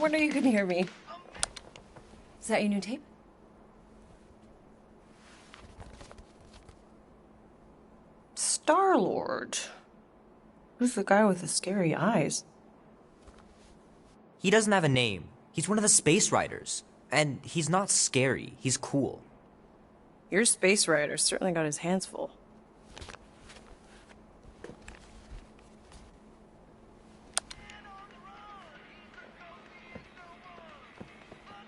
wonder you couldn't hear me. Is that your new tape? Star-Lord. Who's the guy with the scary eyes? He doesn't have a name. He's one of the space riders. And he's not scary. He's cool. Your space rider certainly got his hands full.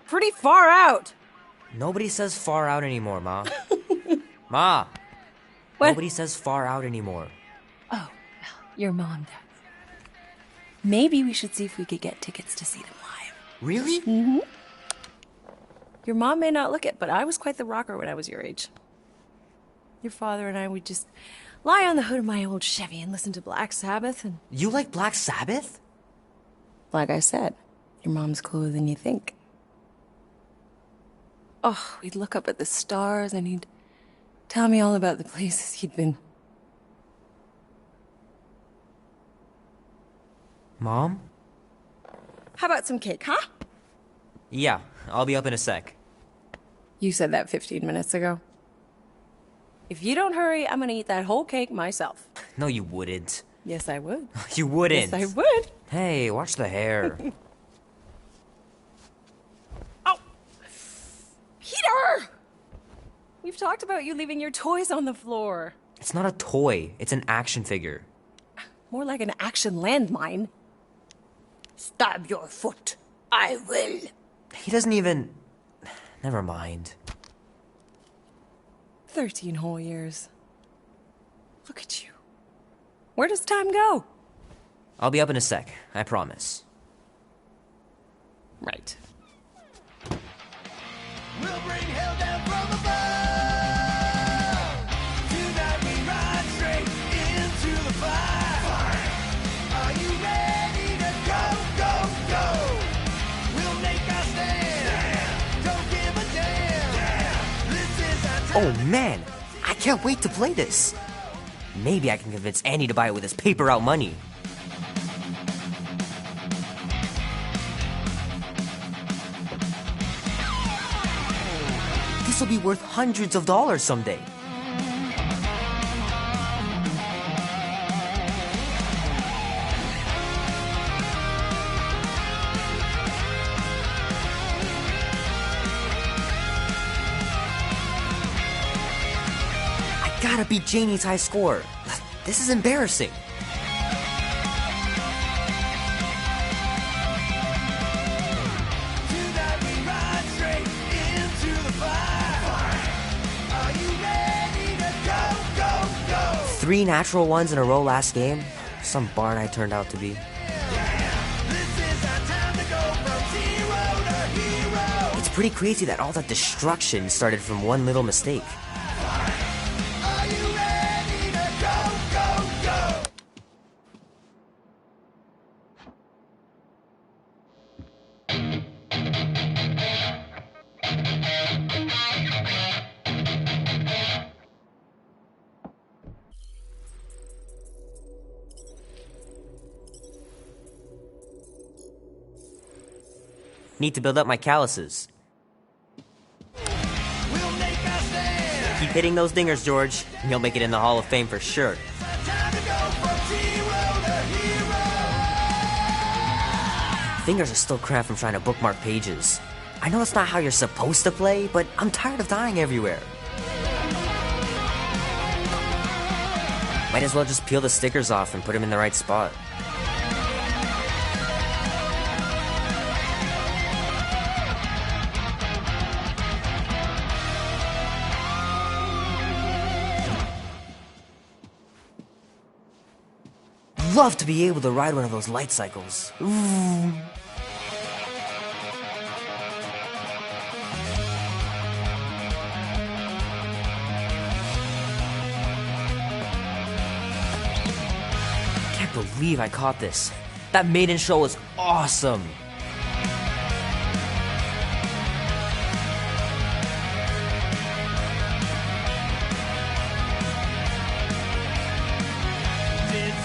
Pretty far out. Nobody says far out anymore, Ma. Ma! What? Nobody says far out anymore. Oh, well, your mom does. Maybe we should see if we could get tickets to see them live. Really? Mm-hmm. Your mom may not look it, but I was quite the rocker when I was your age. Your father and I would just lie on the hood of my old Chevy and listen to Black Sabbath and... You like Black Sabbath? Like I said, your mom's cooler than you think. Oh, we'd look up at the stars and he'd tell me all about the places he'd been. Mom? How about some cake, huh? Yeah, I'll be up in a sec. You said that 15 minutes ago. If you don't hurry, I'm gonna eat that whole cake myself. No, you wouldn't. Yes, I would. You wouldn't. Yes, I would. Hey, watch the hair. Oh! Peter! We've talked about you leaving your toys on the floor. It's not a toy. It's an action figure. More like an action landmine. Stab your foot. I will. He doesn't even... Never mind. 13 whole years. Look at you. Where does time go? I'll be up in a sec, I promise. Right. We'll bring hell down from above. Tonight we ride straight into the fire. Are you ready to go, go, go? We'll make our stand. Don't give a damn. This is our time. Oh man, I can't wait to play this. Maybe I can convince Andy to buy it with his paper out money. This will be worth hundreds of dollars someday. I gotta beat Janie's high score. This is embarrassing. Tonight we ride straight into the fire. Are you ready to go, go, go? 3 natural ones in a row last game. Some barn I turned out to be. This is our time to go from zero to hero. It's pretty crazy that all that destruction started from one little mistake. Are you ready to go, go, go? Need to build up my calluses. We'll make our stand. Keep hitting those dingers, George, and you'll make it in the Hall of Fame for sure. Time to go from zero to hero. Fingers are still cramped from trying to bookmark pages. I know it's not how you're supposed to play, but I'm tired of dying everywhere. Might as well just peel the stickers off and put them in the right spot. Love to be able to ride one of those light cycles. Ooh. Can't believe I caught this. That maiden show was awesome.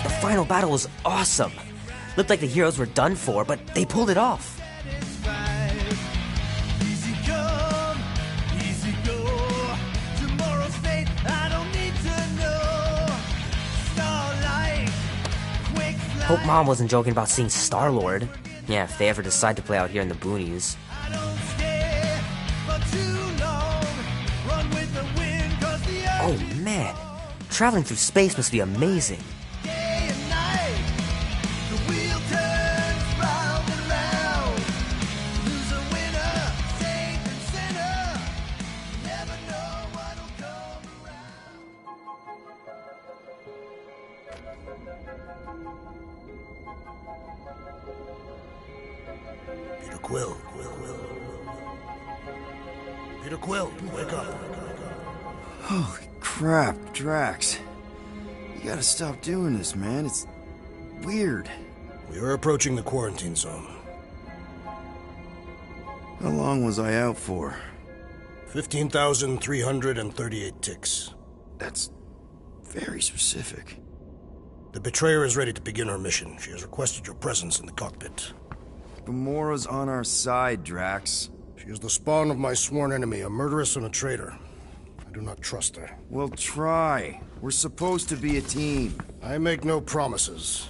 The final battle was awesome. Looked like the heroes were done for, but they pulled it off. Hope Mom wasn't joking about seeing Star-Lord. Yeah, if they ever decide to play out here in the boonies. I don't stay for too long. Run with the wind, 'cause the Oh earth man, traveling through space must be amazing. day and night. The wheel turns round and round. Lose a winner, saint and sinner. Never know what'll come around. Peter Quill. Peter Quill, wake up. Holy crap, Drax. You gotta stop doing this, man. It's weird. We are approaching the quarantine zone. How long was I out for? 15,338 ticks. That's very specific. The betrayer is ready to begin her mission. She has requested your presence in the cockpit. Gamora's on our side, Drax. She is the spawn of my sworn enemy, a murderess and a traitor. I do not trust her. Well, try. We're supposed to be a team. I make no promises.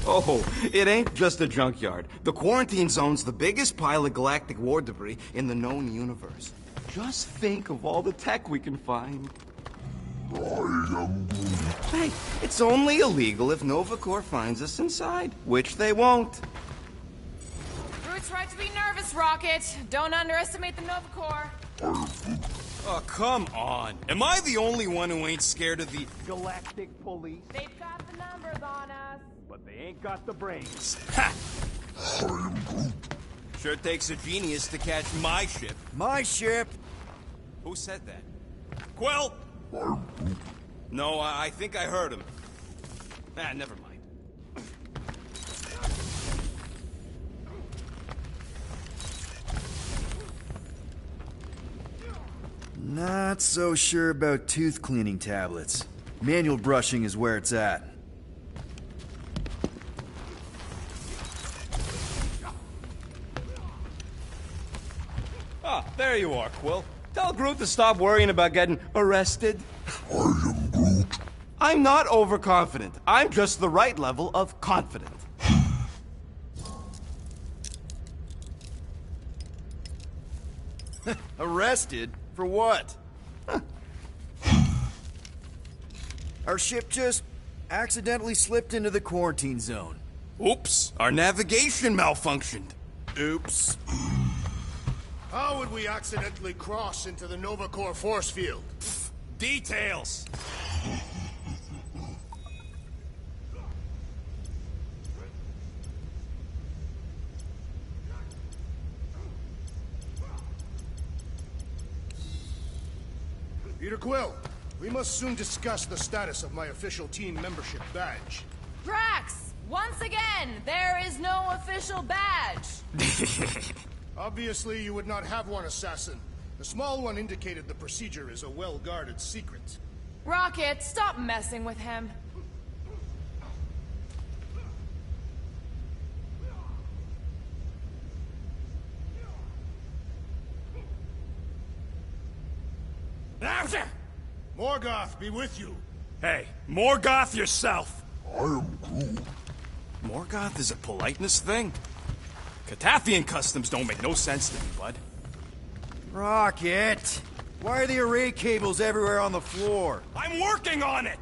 Oh, it ain't just a junkyard. The quarantine zone's the biggest pile of galactic war debris in the known universe. Just think of all the tech we can find. Hey, it's only illegal if Nova Corps finds us inside, which they won't. Groot's right to be nervous, Rocket. Don't underestimate the Nova Corps. Oh, come on. Am I the only one who ain't scared of the galactic police? They've got the numbers on us. But they ain't got the brains. Ha! Sure takes a genius to catch my ship. My ship! Who said that? Quill! No, I think I heard him. Ah, never mind. Not so sure about tooth cleaning tablets. Manual brushing is where it's at. Ah, there you are, Quill. Tell Groot to stop worrying about getting arrested. I am Groot. I'm not overconfident. I'm just the right level of confident. Arrested? For what? Our ship just accidentally slipped into the quarantine zone. Oops, our navigation malfunctioned. Oops. How would we accidentally cross into the Nova Corps force field? Details. Peter Quill, we must soon discuss the status of my official team membership badge. Drax! Once again, there is no official badge. Obviously, you would not have one, Assassin. The small one indicated the procedure is a well-guarded secret. Rocket, stop messing with him. Morgoth be with you. Hey, Morgoth yourself. I am Groot. Morgoth is a politeness thing? Catathian customs don't make no sense to me, bud. Rocket! Why are the array cables everywhere on the floor? I'm working on it!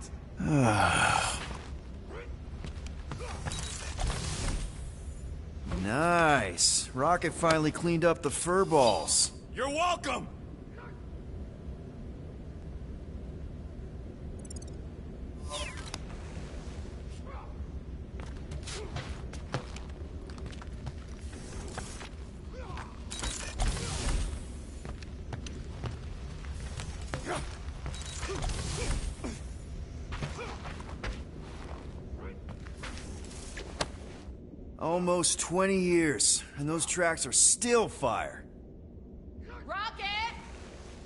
Nice. Rocket finally cleaned up the fur balls. You're welcome! Almost 20 years, and those tracks are still fire. Rocket!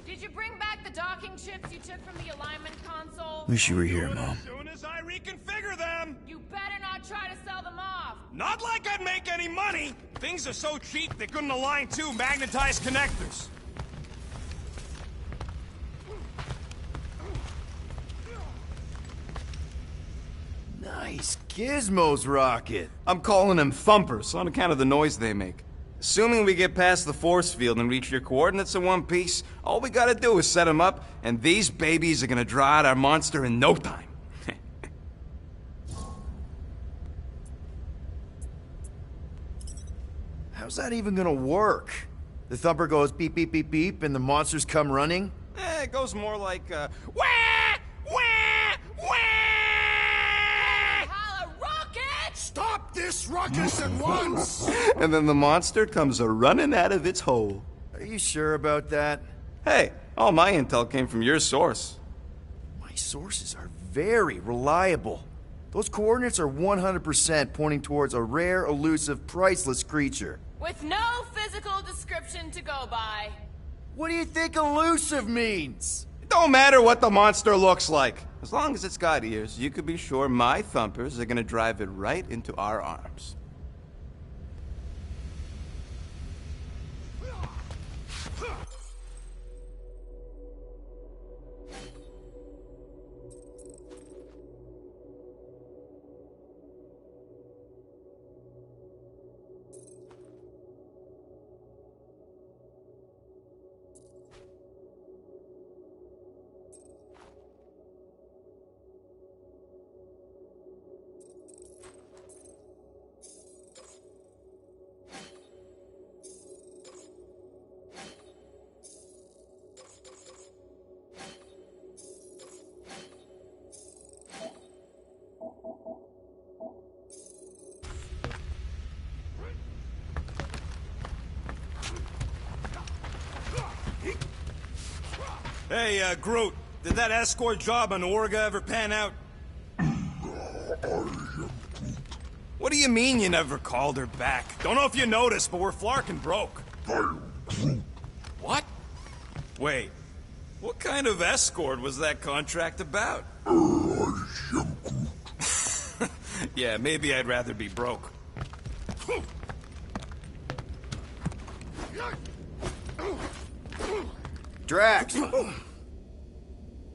Did you bring back the docking chips you took from the alignment console? Wish you were here, Mom. As soon as I reconfigure them! You better not try to sell them off! Not like I'd make any money! Things are so cheap they couldn't align two magnetized connectors. Nice gizmos, Rocket. I'm calling them thumpers on account of the noise they make. Assuming we get past the force field and reach your coordinates in one piece, all we gotta do is set them up, and these babies are gonna draw out our monster in no time. How's that even gonna work? The thumper goes beep, beep, beep, beep, and the monsters come running? It goes more like, wah! Wah! Wah! Holla, Rocket! Stop this ruckus at once! And then the monster comes a-running out of its hole. Are you sure about that? Hey, all my intel came from your source. My sources are very reliable. Those coordinates are 100% pointing towards a rare, elusive, priceless creature. With no physical description to go by. What do you think elusive means? It don't matter what the monster looks like. As long as it's got ears, you could be sure my thumpers are gonna drive it right into our arms. Hey, Groot, did that escort job on Orga ever pan out? What do you mean you never called her back? Don't know if you noticed, but we're flarkin' broke. What? Wait, what kind of escort was that contract about? Yeah, maybe I'd rather be broke. Drax!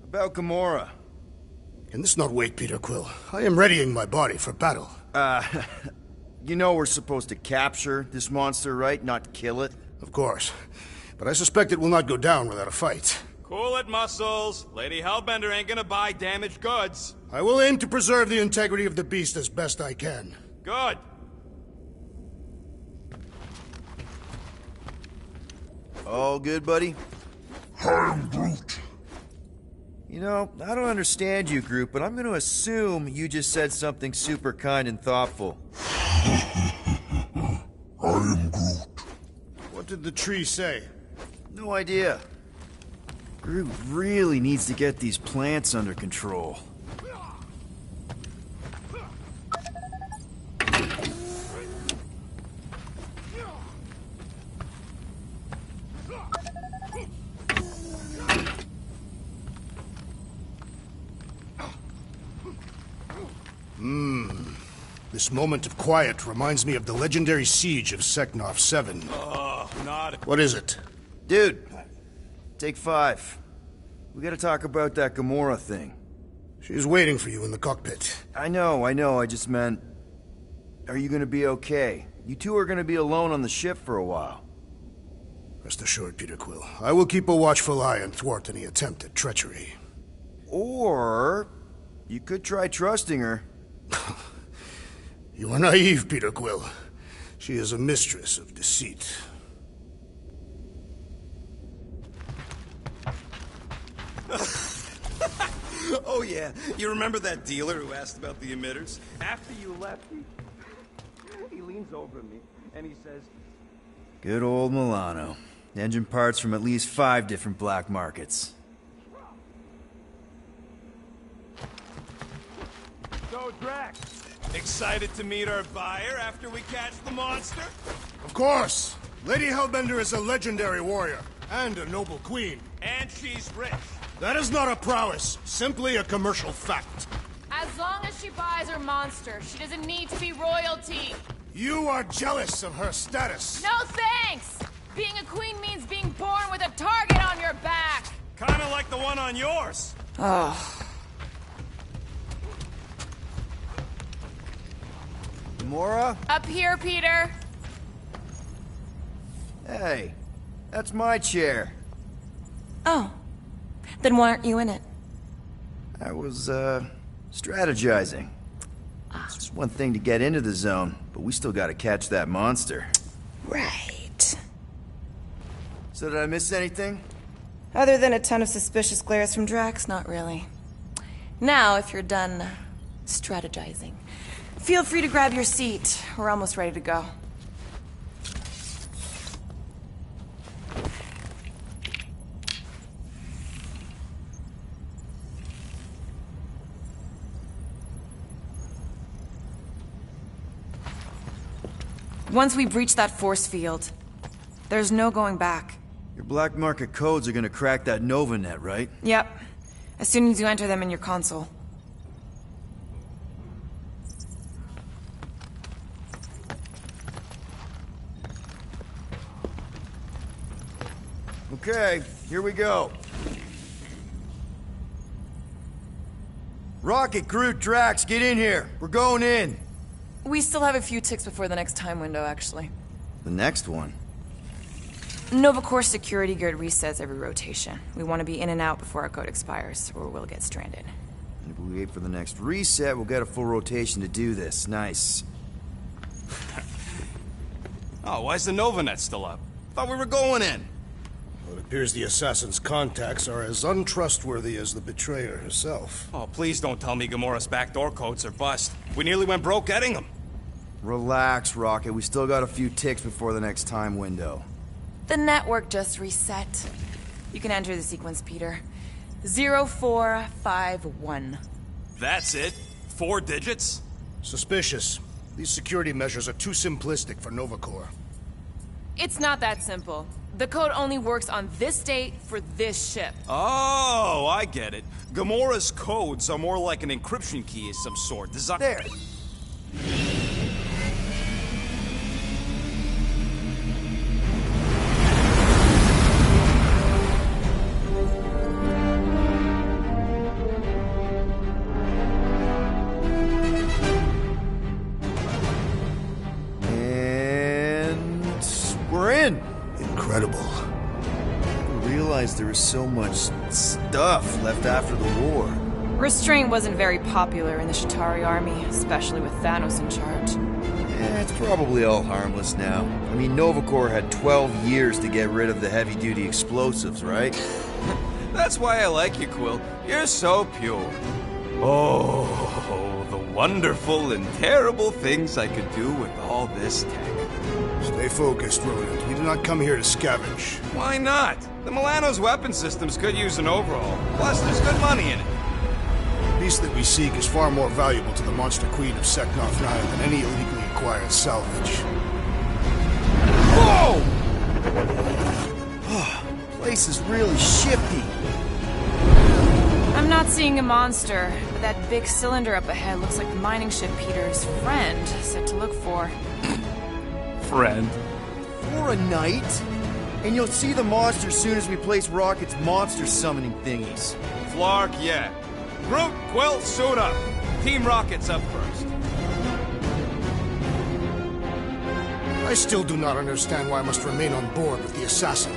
About Gamora. Can this not wait, Peter Quill? I am readying my body for battle. You know we're supposed to capture this monster, right? Not kill it? Of course. But I suspect it will not go down without a fight. Cool it, Muscles. Lady Hellbender ain't gonna buy damaged goods. I will aim to preserve the integrity of the beast as best I can. Good. All good, buddy? I'm Groot. You know, I don't understand you, Groot, but I'm gonna assume you just said something super kind and thoughtful. I am Groot. What did the tree say? No idea. Groot really needs to get these plants under control. This moment of quiet reminds me of the legendary siege of Seknov 7. Oh, not... What is it? Dude, take 5. We gotta talk about that Gamora thing. She's waiting for you in the cockpit. I know, I just meant... Are you gonna be okay? You two are gonna be alone on the ship for a while. Rest assured, Peter Quill, I will keep a watchful eye and thwart any attempt at treachery. Or you could try trusting her. You are naive, Peter Quill. She is a mistress of deceit. Oh yeah, you remember that dealer who asked about the emitters? After you left, he leans over me and he says, Good old Milano. Engine parts from at least 5 different black markets. "So Drax, excited to meet our buyer after we catch the monster?" Of course! Lady Hellbender is a legendary warrior, and a noble queen. And she's rich. That is not a prowess, simply a commercial fact. As long as she buys her monster, she doesn't need to be royalty. You are jealous of her status. No thanks! Being a queen means being born with a target on your back! Kinda like the one on yours. Gamora? Up here, Peter. Hey, that's my chair. Oh. Then why aren't you in it? I was, strategizing. It's just one thing to get into the zone, but we still gotta catch that monster. Right. So did I miss anything? Other than a ton of suspicious glares from Drax, not really. Now, if you're done strategizing, feel free to grab your seat. We're almost ready to go. Once we breach that force field, there's no going back. Your black market codes are gonna crack that Nova net, right? Yep. As soon as you enter them in your console. Okay, here we go. Rocket, Groot, Drax, get in here. We're going in. We still have a few ticks before the next time window, actually. The next one? Nova Corps security grid resets every rotation. We want to be in and out before our code expires, or we'll get stranded. And if we wait for the next reset, we'll get a full rotation to do this. Nice. Oh, why's the Novanet still up? Thought we were going in. Well, it appears the assassin's contacts are as untrustworthy as the betrayer herself. Oh, please don't tell me Gamora's backdoor codes are bust. We nearly went broke getting them. Relax, Rocket. We still got a few ticks before the next time window. The network just reset. You can enter the sequence, Peter. 0451. That's it? 4 digits? Suspicious. These security measures are too simplistic for Nova Corps. It's not that simple. The code only works on this date for this ship. Oh, I get it. Gamora's codes are more like an encryption key of some sort. There. And we're in. Incredible. I didn't realize there was so much stuff left after the war. Restraint wasn't very popular in the Chitauri army, especially with Thanos in charge. It's probably all harmless now. I mean, Nova Corps had 12 years to get rid of the heavy-duty explosives, right? That's why I like you, Quill. You're so pure. Oh, the wonderful and terrible things I could do with all this tech. Stay focused, Rodent. We did not come here to scavenge. Why not? The Milano's weapon systems could use an overhaul. Plus, there's good money in it. The beast that we seek is far more valuable to the Monster Queen of Seknov 9 than any illegally acquired salvage. Whoa! Place is really shifty. I'm not seeing a monster, but that big cylinder up ahead looks like the mining ship Peter's friend said to look for. Friend. For a night? And you'll see the monster soon as we place Rocket's monster summoning thingies. Flark, yeah. Groot, Quill, suit up. Team Rocket's up first. I still do not understand why I must remain on board with the assassin.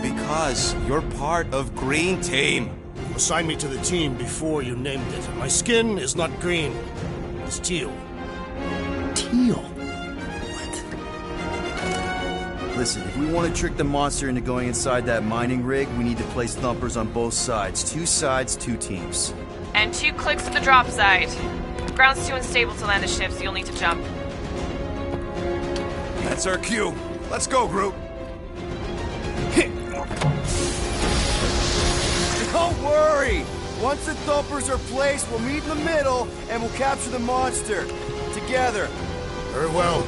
Because you're part of Green Team. You assigned me to the team before you named it. My skin is not green. It's teal. Teal? What? Listen, if we want to trick the monster into going inside that mining rig, we need to place thumpers on both sides. 2 sides, 2 teams. And 2 clicks to the drop site. Ground's too unstable to land the ship, so you'll need to jump. That's our cue. Let's go, Groot. Don't worry! Once the thumpers are placed, we'll meet in the middle and we'll capture the monster. Together. Very well.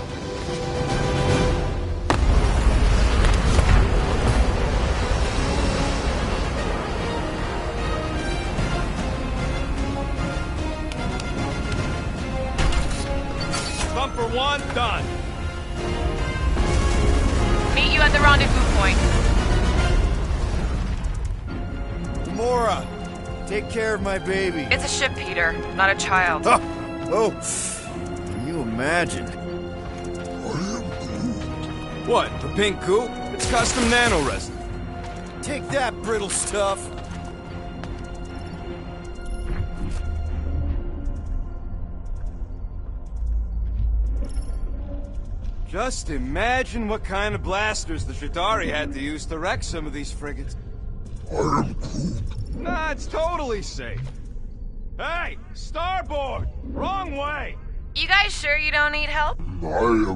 Thumper 1, done. Meet you at the rendezvous point. Mora, take care of my baby. It's a ship, Peter, not a child. Oh, can you imagine? What, the pink coupe? It's custom nano resin. Take that, brittle stuff. Just imagine what kind of blasters the Chitauri had to use to wreck some of these frigates. Nah, it's totally safe. Hey, starboard! Wrong way! You guys sure you don't need help? I am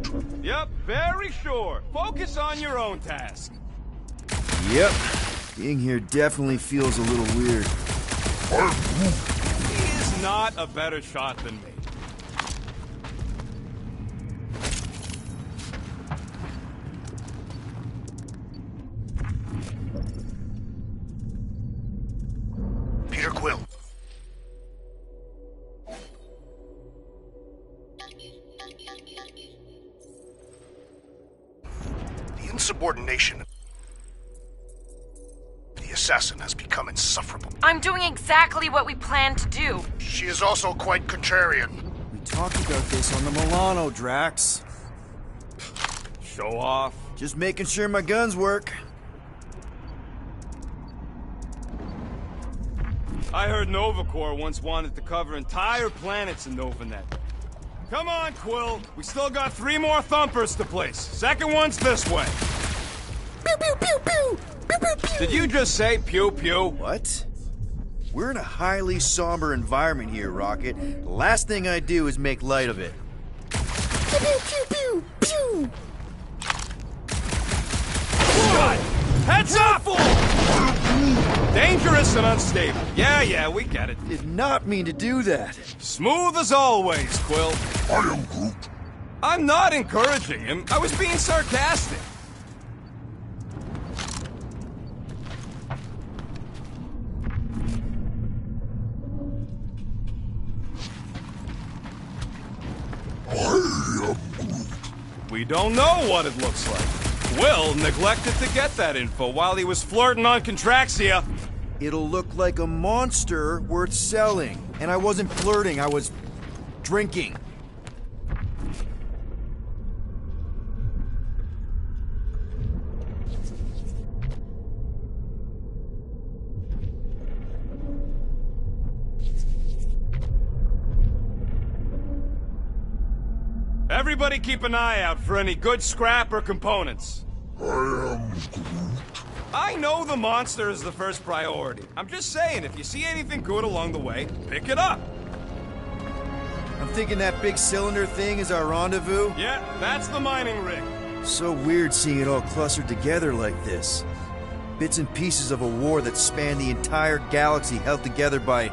Groot. Yep, very sure. Focus on your own task. Yep. Being here definitely feels a little weird. I'm Groot. He is not a better shot than me. Peter Quill. The insubordination of the assassin has become insufferable. I'm doing exactly what we planned to do. She is also quite contrarian. We talked about this on the Milano, Drax. Show off. Just making sure my guns work. I heard Nova Corps once wanted to cover entire planets in Novanet. Come on, Quill. We still got 3 more thumpers to place. Second one's this way. Pew, pew, pew, pew. Pew, pew, pew. Did you just say pew pew? What? We're in a highly somber environment here, Rocket. The last thing I do is make light of it. Pew, pew, pew, pew, pew. God! Heads up! Dangerous and unstable. Yeah, we get it. Did not mean to do that. Smooth as always, Quill. I am Groot. I'm not encouraging him. I was being sarcastic. We don't know what it looks like. Will neglected to get that info while he was flirting on Contraxia. It'll look like a monster worth selling. And I wasn't flirting, I was drinking. Everybody keep an eye out for any good scrap or components. I am Groot. I know the monster is the first priority. I'm just saying, if you see anything good along the way, pick it up. I'm thinking that big cylinder thing is our rendezvous. Yeah, that's the mining rig. So weird seeing it all clustered together like this. Bits and pieces of a war that spanned the entire galaxy held together by...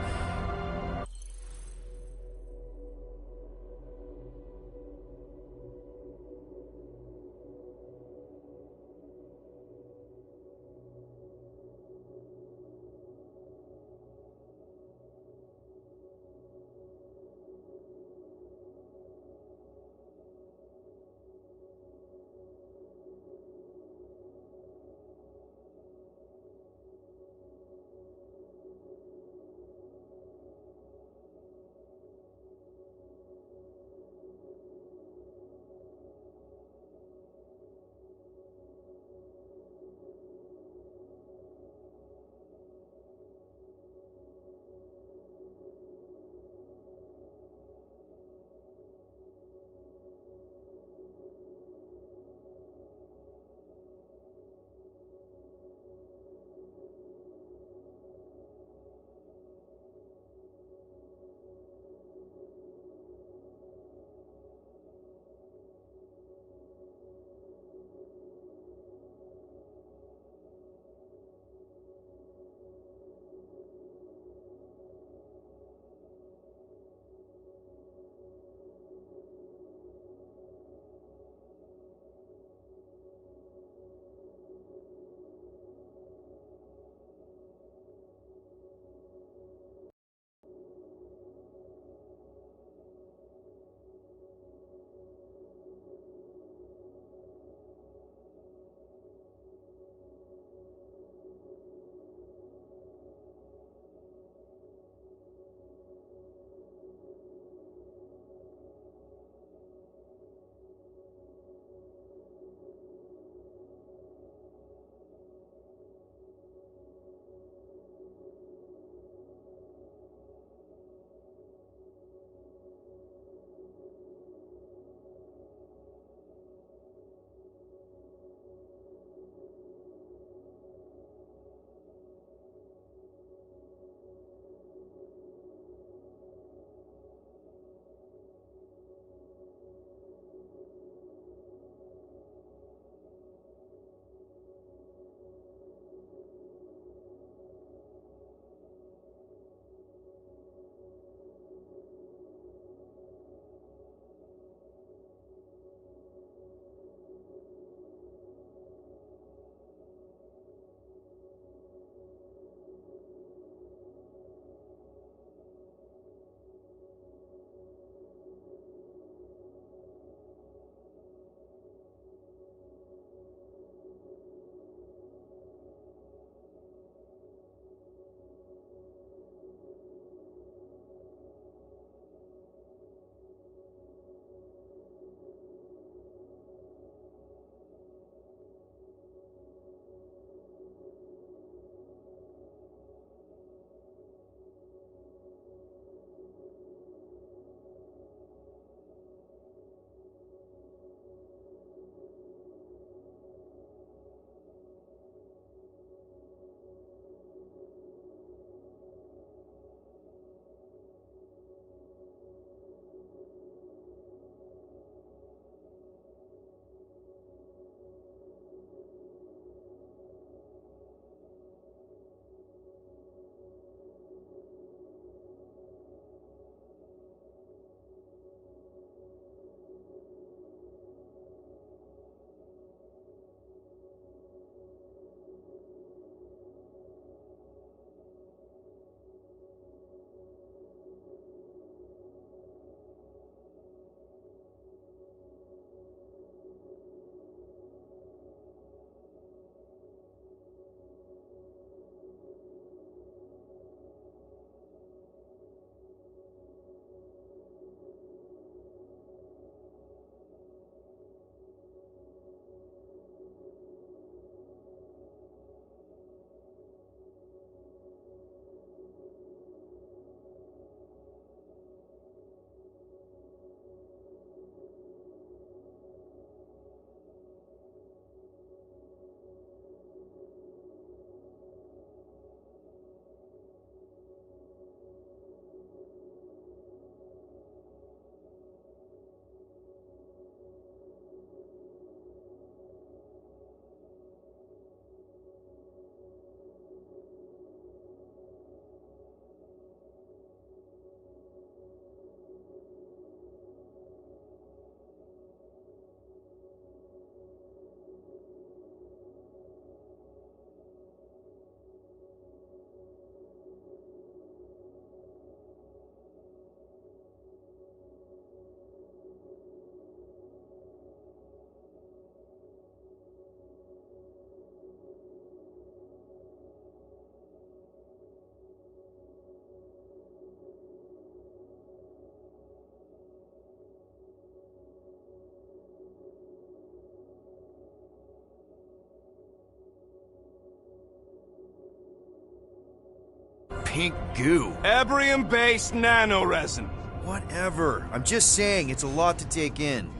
pink goo? Ebrium-based nanoresin. Whatever. I'm just saying, it's a lot to take in.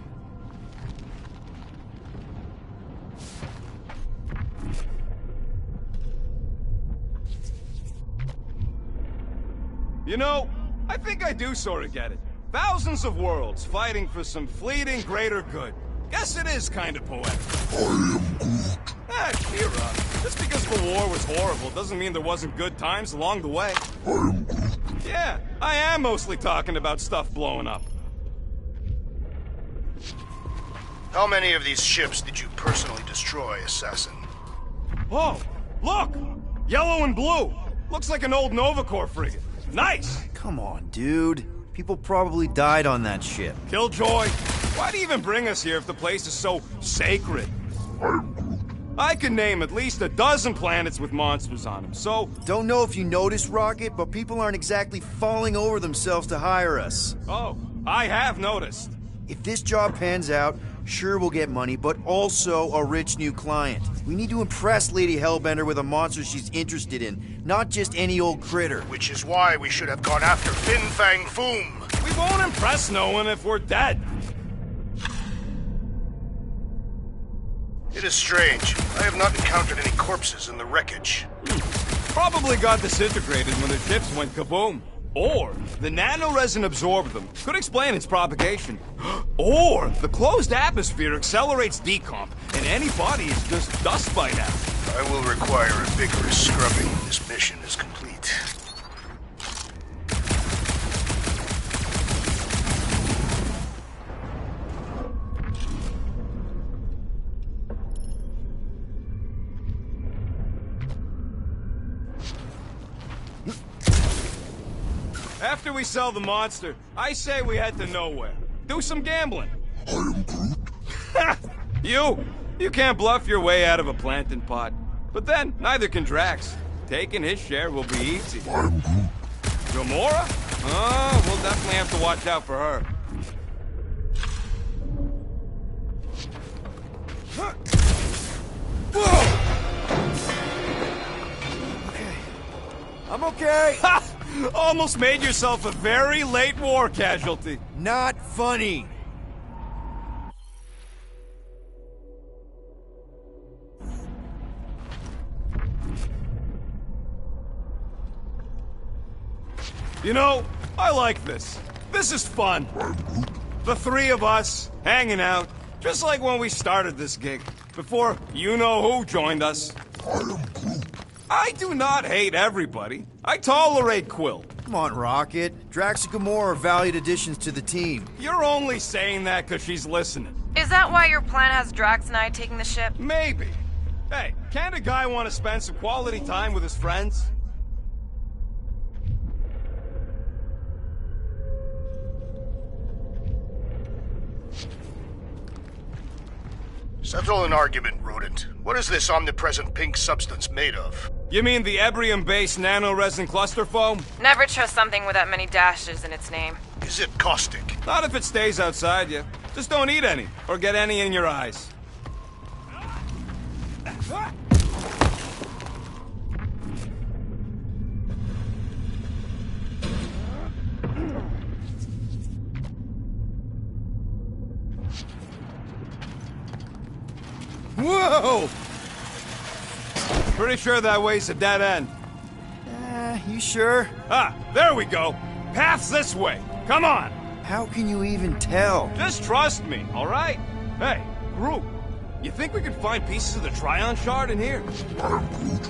You know, I think I do sort of get it. Thousands of worlds fighting for some fleeting greater good. Guess it is kind of poetic. I am Groot. Cheer up. Just because the war was horrible doesn't mean there wasn't good times along the way. I am Groot. Yeah, I am mostly talking about stuff blowing up. How many of these ships did you personally destroy, Assassin? Oh, look! Yellow and blue! Looks like an old Nova Corps frigate. Nice! Come on, dude. People probably died on that ship. Killjoy, why do you even bring us here if the place is so sacred? I am Groot. I can name at least a dozen planets with monsters on them, so... Don't know if you noticed, Rocket, but people aren't exactly falling over themselves to hire us. Oh, I have noticed. If this job pans out, sure we'll get money, but also a rich new client. We need to impress Lady Hellbender with a monster she's interested in, not just any old critter. Which is why we should have gone after Fin Fang Foom. We won't impress no one if we're dead. It is strange. I have not encountered any corpses in the wreckage. Probably got disintegrated when the ships went kaboom. Or the nanoresin absorbed them. Could explain its propagation. Or the closed atmosphere accelerates decomp, and any body is just dust by now. I will require a vigorous scrubbing when this mission is complete. After we sell the monster, I say we head to nowhere. Do some gambling. I am Groot. You can't bluff your way out of a plantain pot. But then, neither can Drax. Taking his share will be easy. I am Groot. Gamora? Oh, we'll definitely have to watch out for her. I'm okay. Ha! Almost made yourself a very late war casualty. Not funny. You know, I like this. This is fun. The three of us, hanging out, just like when we started this gig, before you-know-who joined us. I am Groot. I do not hate everybody. I tolerate Quill. Come on, Rocket. Drax and Gamora are valued additions to the team. You're only saying that because she's listening. Is that why your plan has Drax and I taking the ship? Maybe. Hey, can't a guy want to spend some quality time with his friends? Settle an argument, rodent. What is this omnipresent pink substance made of? You mean the Ebrium-based nanoresin cluster foam? Never trust something with that many dashes in its name. Is it caustic? Not if it stays outside you. Just don't eat any, or get any in your eyes. Whoa! Pretty sure that way's a dead end. You sure? Ah, there we go. Path's this way. Come on. How can you even tell? Just trust me, all right? Hey, Groot, you think we could find pieces of the Tryon Shard in here? I am Groot.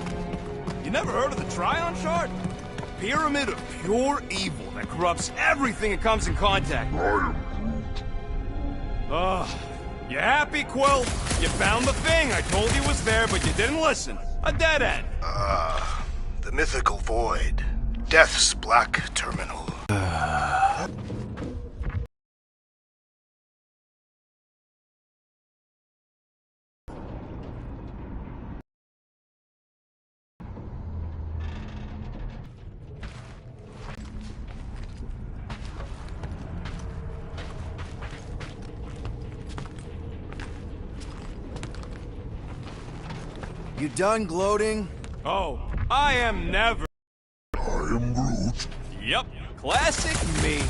You never heard of the Tryon Shard? A pyramid of pure evil that corrupts everything it comes in contact with. I am Groot. Ugh. You happy, Quill? You found the thing I told you was there, but you didn't listen. A dead end. The mythical void. Death's black terminal. You done gloating? Oh, I am never. I am Yep, classic me.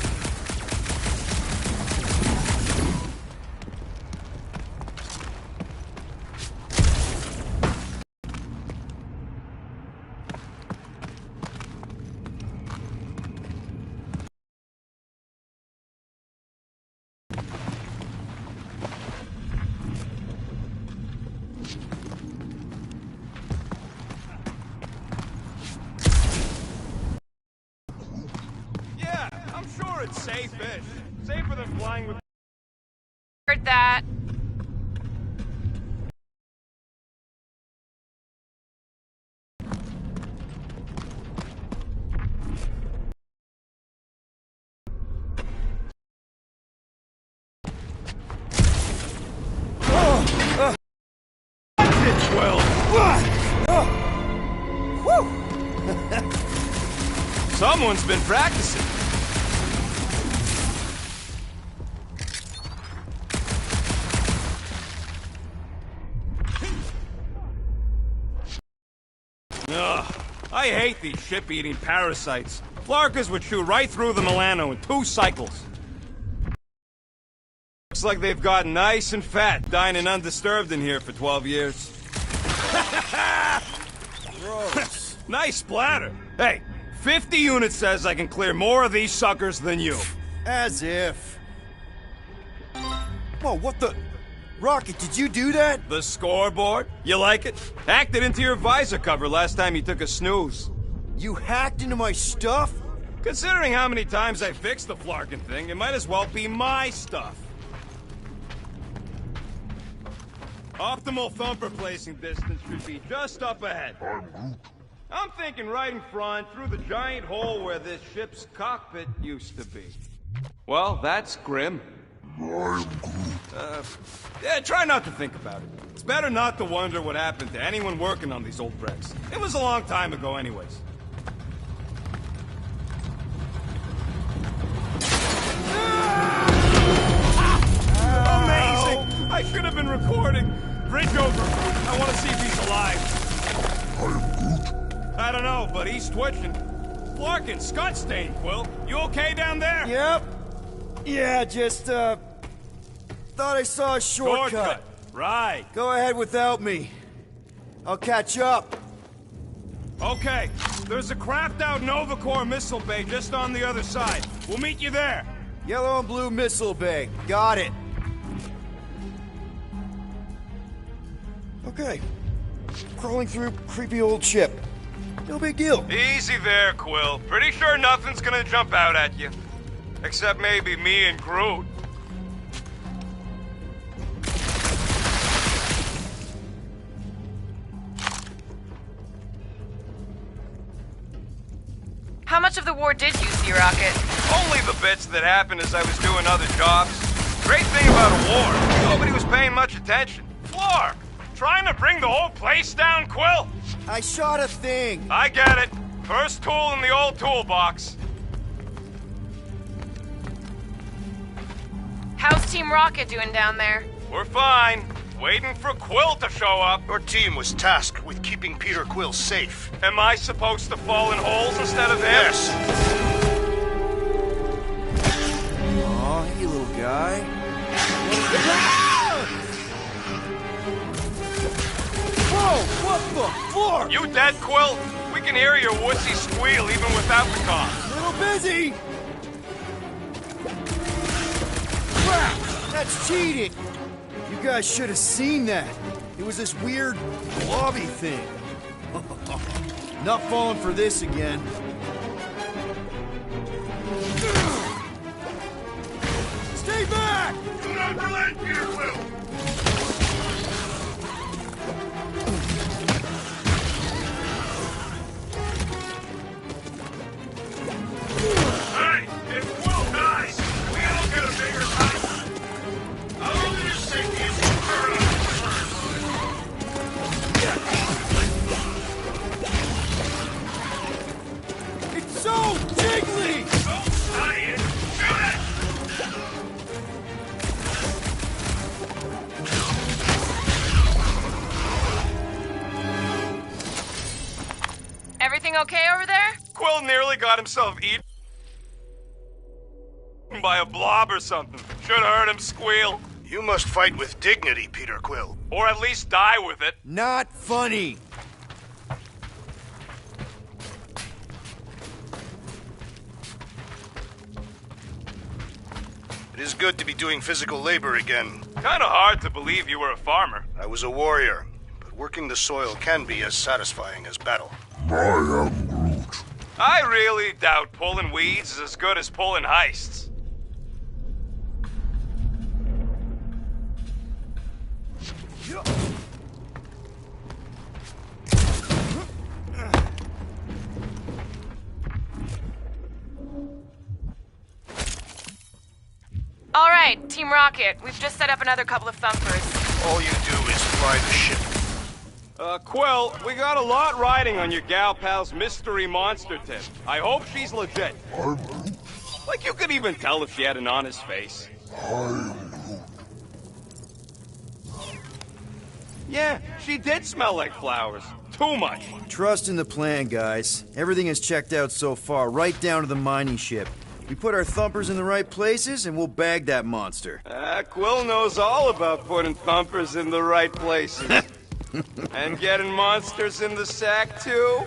Yeah, I'm sure it's safe-ish. Safer than flying with... Heard that. Someone's been practicing. Ugh, I hate these ship-eating parasites. Flarkers would chew right through the Milano in 2 cycles. Looks like they've gotten nice and fat, dining undisturbed in here for 12 years. Gross. Nice splatter. Hey, 50 units says I can clear more of these suckers than you. As if. Whoa, what the... Rocket, did you do that? The scoreboard? You like it? Hacked it into your visor cover last time you took a snooze. You hacked into my stuff? Considering how many times I fixed the Flarkin thing, it might as well be my stuff. Optimal thumper placing distance should be just up ahead. I'm thinking right in front, through the giant hole where this ship's cockpit used to be. Well, that's grim. Yeah, try not to think about it. It's better not to wonder what happened to anyone working on these old wrecks. It was a long time ago anyways. Amazing! I should have been recording. Bridge over. I want to see if he's alive. I don't know, but he's twitching. Flarkin, Scott stain, Quill. You okay down there? Yep. Yeah, just, thought I saw a shortcut. Right. Go ahead without me. I'll catch up. Okay. There's a crapped-out Nova Corps missile bay just on the other side. We'll meet you there. Yellow and blue missile bay. Got it. Okay. Crawling through creepy old ship. No big deal. Easy there, Quill. Pretty sure nothing's gonna jump out at you. Except maybe me and Groot. How much of the war did you see, Rocket? Only the bits that happened as I was doing other jobs. Great thing about a war, nobody was paying much attention. Flark! Trying to bring the whole place down, Quill? I shot a thing. I get it. First tool in the old toolbox. How's Team Rocket doing down there? We're fine. Waiting for Quill to show up. Your team was tasked with keeping Peter Quill safe. Am I supposed to fall in holes instead of him? Yes. Aw, hey, little guy. Whoa, what the fuck? You dead, Quill? We can hear your wussy squeal even without the comm. Little busy. Crap, that's cheating. You guys should have seen that. It was this weird blobby thing. Not falling for this again. Stay back! Do not relent, Peter Quill! Hey, if Quill dies, we all get a bigger fight. I'll only just say he's It's so jiggly! Don't tie it! Shoot it! Everything okay over there? Quill nearly got himself eaten. eaten by a blob or something. Should have heard him squeal. You must fight with dignity, Peter Quill. Or at least die with it. Not funny. It is good to be doing physical labor again. Kinda hard to believe you were a farmer. I was a warrior, but working the soil can be as satisfying as battle. I am Groot. I really doubt pulling weeds is as good as pulling heists. All right, Team Rocket, we've just set up another couple of thumpers. All you do is fly the ship. Quill, we got a lot riding on your gal pal's mystery monster tip. I hope she's legit. I'm Groot. Like you could even tell if she had an honest face. I'm Groot. Yeah, she did smell like flowers. Too much. Trust in the plan, guys. Everything is checked out so far, right down to the mining ship. We put our thumpers in the right places, and we'll bag that monster. Quill knows all about putting thumpers in the right places. And getting monsters in the sack, too?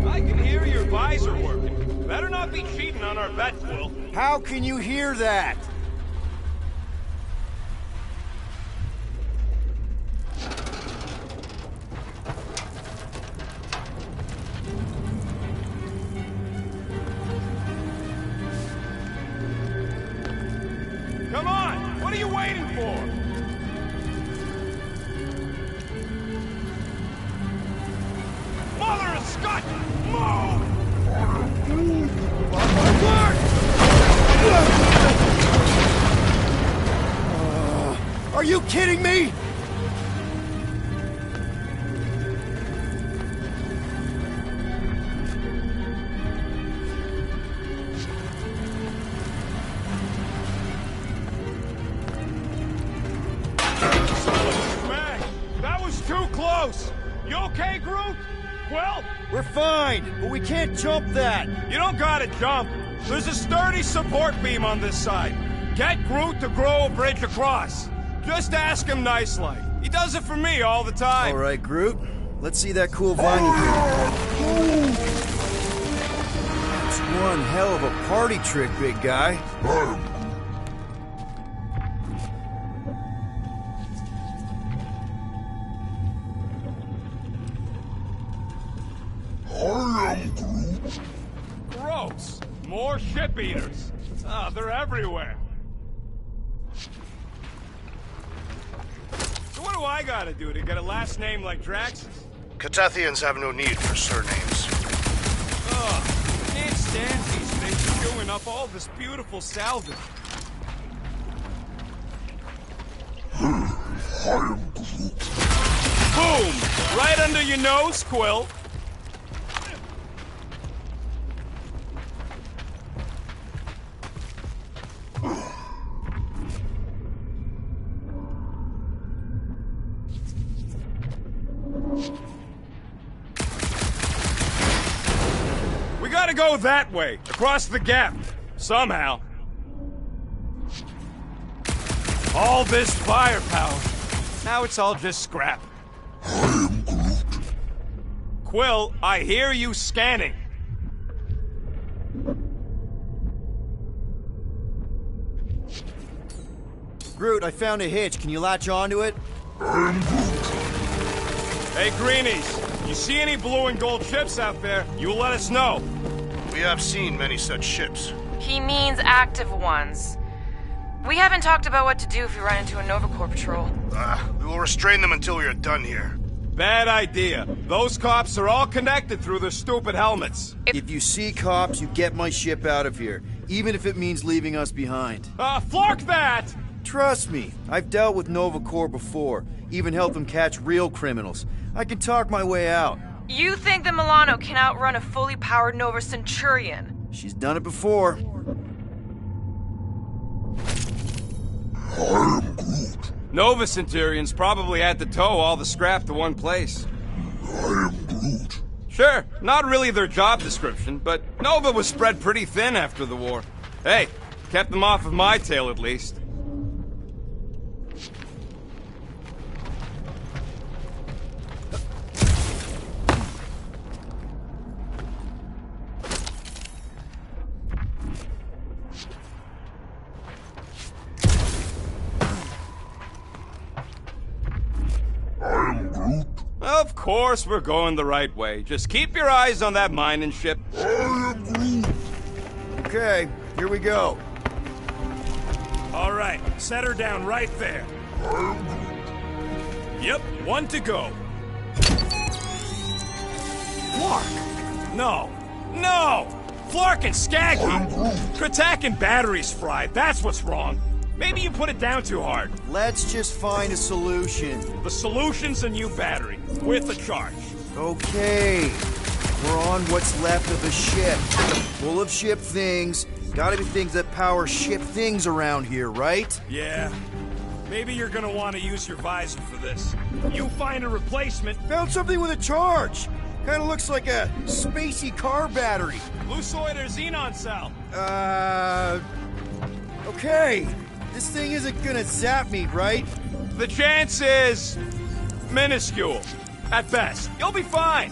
I can hear your visor working. Better not be cheating on our bet, Quill. How can you hear that? Come on! What are you waiting for? Mother of Scott! Move! Are you kidding me? Man, that was too close! You okay, Groot? Well, We're fine, but we can't jump that. you don't gotta jump. There's a sturdy support beam on this side. Get Groot to grow a bridge across. Just ask him nice-like. He does it for me all the time. All right, Groot. Let's see that cool vine you did. That's one hell of a party trick, big guy. I am Groot. Gross. More ship eaters. Ah, they're everywhere. So what do I gotta do to get a last name like Drax's? Catathians have no need for surnames. Ugh, can't stand these things chewing up all this beautiful salvage. I am Groot. Boom! Right under your nose, Quill. We gotta go that way, across the gap, somehow. All this firepower. Now it's all just scrap. I am Groot. Quill, I hear you scanning. Groot, I found a hitch. Can you latch onto it? I am Groot. Hey, Greenies, you see any blue and gold ships out there, you let us know. We have seen many such ships. He means active ones. We haven't talked about what to do if we run into a Nova Corps patrol. We will restrain them until we are done here. Bad idea. Those cops are all connected through their stupid helmets. If you see cops, you get my ship out of here, even if it means leaving us behind. Flark that! Trust me, I've dealt with Nova Corps before, even helped them catch real criminals. I can talk my way out. You think that Milano can outrun a fully powered Nova Centurion? She's done it before. I am Groot. Nova Centurions probably had to tow all the scrap to one place. I am Groot. Sure, not really their job description, but Nova was spread pretty thin after the war. Hey, kept them off of my tail at least. I am Groot. Of course we're going the right way. Just keep your eyes on that mining ship. I am Groot. Okay, here we go. All right, set her down right there. Yep, one to go. Flark! No, no! Flark and Skaggy! Kratak and batteries fried, that's what's wrong. Maybe you put it down too hard. Let's just find a solution. The solution's a new battery, with a charge. Okay. We're on what's left of the ship. Full of ship things. Gotta be things that power ship things around here, right? Yeah. Maybe you're gonna want to use your visor for this. You find a replacement. Found something with a charge. Kinda looks like a spacey car battery. Lucioid or xenon cell. Okay. This thing isn't gonna zap me, right? The chance is minuscule. At best. You'll be fine.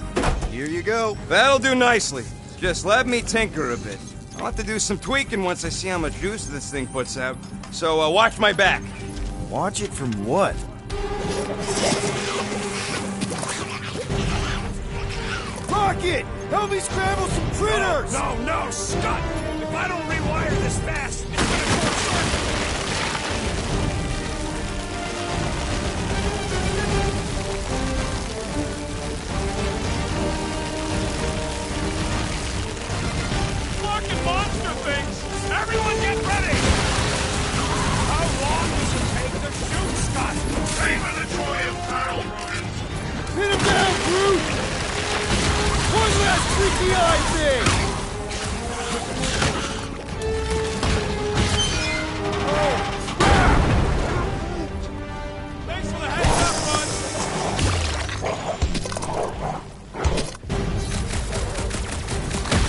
Here you go. That'll do nicely. Just let me tinker a bit. I'll have to do some tweaking once I see how much juice this thing puts out. So, watch my back. Watch it from what? Rocket! Help me scramble some critters! No, Scott! If I don't rewire this fast, it's gonna short circuit. Fucking monster things! Everyone get ready! How long does it take to shoot, Scott? Saving the joy of battle, Ryan. Hit him down, Groot! One last freaky eye thing! Thanks for the heads up, bud!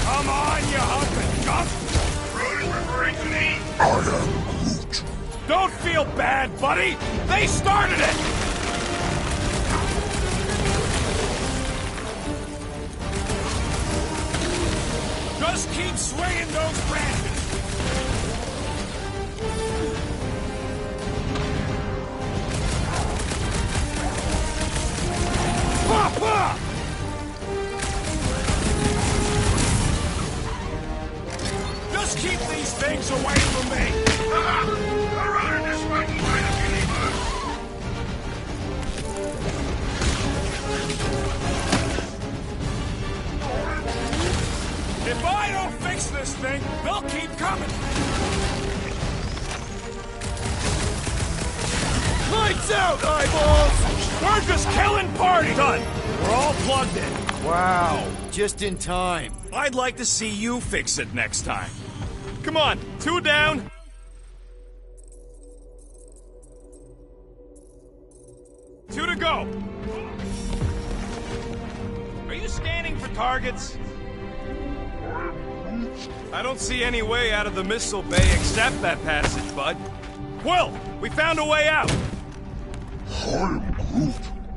Come on, you humping junk! Groot is referring to me. I am Groot. Don't feel bad, buddy! They started it! Just keep swinging those branches! Papa! Just keep these things away from me! I rather dislike you by the universe. If I don't fix this thing, they'll keep coming! Lights out, eyeballs! We're just killing party! Done! We're all plugged in. Wow, just in time. I'd like to see you fix it next time. Come on, 2 down. Two to go. Are you scanning for targets? I don't see any way out of the missile bay except that passage, bud. Quill, we found a way out. I am Groot.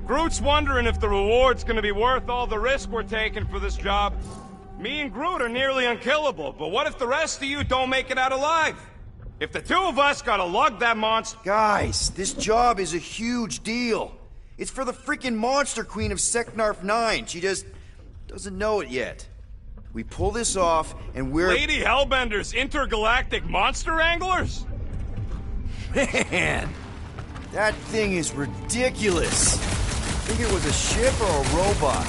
Groot's wondering if the reward's gonna be worth all the risk we're taking for this job. Me and Groot are nearly unkillable, but what if the rest of you don't make it out alive? If the two of us gotta lug that monster... Guys, this job is a huge deal. It's for the freaking Monster Queen of Seknarf 9. She just doesn't know it yet. We pull this off, and we're... Lady Hellbender's intergalactic monster anglers? Man, that thing is ridiculous. Think it was a ship or a robot?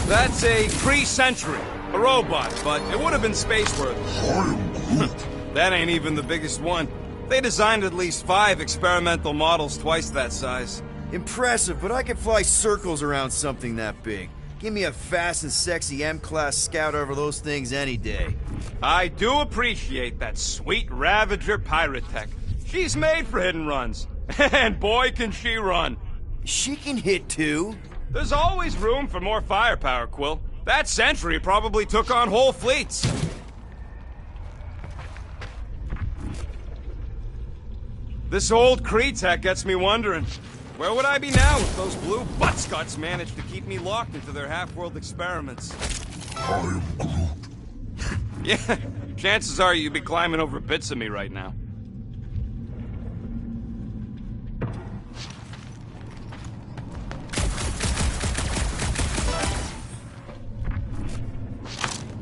That's a pre-century. A robot, but it would have been space-worthy. I am Groot. That ain't even the biggest one. They designed at least 5 experimental models twice that size. Impressive, but I could fly circles around something that big. Give me a fast and sexy M-Class scout over those things any day. I do appreciate that sweet Ravager pirate tech. She's made for hit and runs. And boy, can she run. She can hit too. There's always room for more firepower, Quill. That sentry probably took on whole fleets. This old Kree tech gets me wondering, where would I be now if those blue buttscots managed to keep me locked into their half-world experiments? I am Groot. Yeah, chances are you'd be climbing over bits of me right now.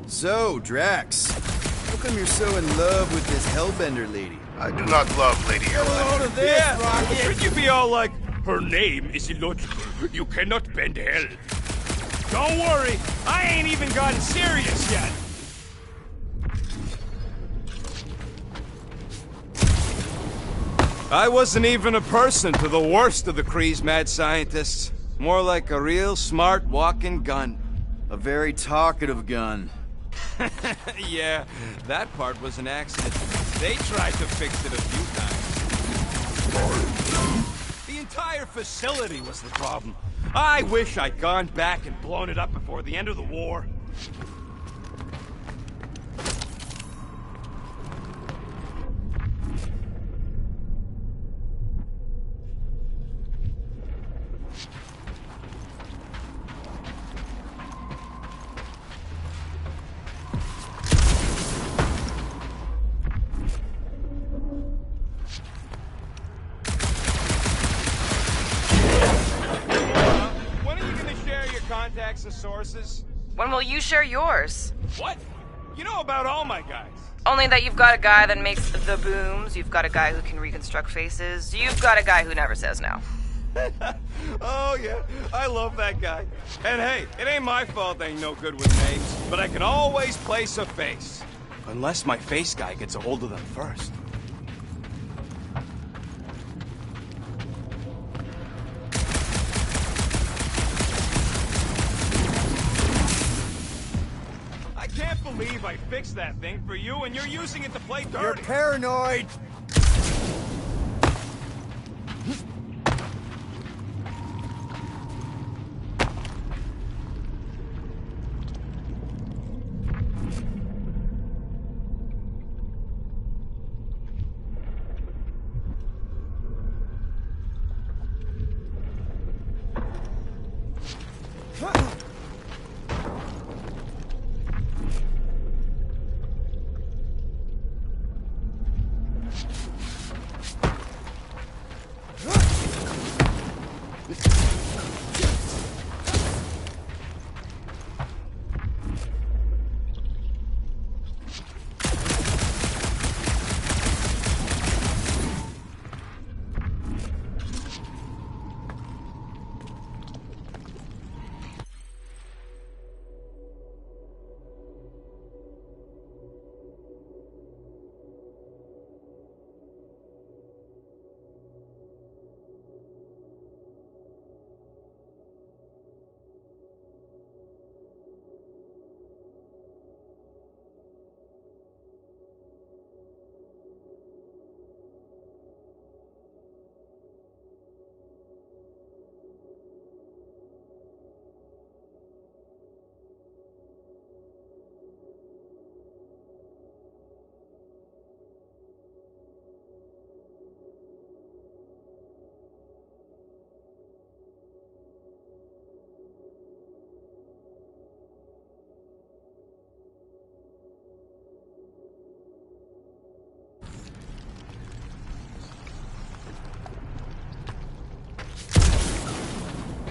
So, Drax, how come you're so in love with this Hellbender lady? I do not love Lady Hellbender. Yeah, should you be all like, her name is illogical, you cannot bend hell. Don't worry, I ain't even gotten serious yet. I wasn't even a person to the worst of the Kree's mad scientists. More like a real smart walking gun. A very talkative gun. Yeah, that part was an accident. They tried to fix it a few times. The entire facility was the problem. I wish I'd gone back and blown it up before the end of the war. Contacts and sources. When will you share yours? What? You know about all my guys. Only that you've got a guy that makes the booms, you've got a guy who can reconstruct faces, you've got a guy who never says no. Oh yeah, I love that guy. And hey, it ain't my fault I ain't no good with names, but I can always place a face. Unless my face guy gets a hold of them first. I can't believe I fixed that thing for you and you're using it to play dirty. You're paranoid!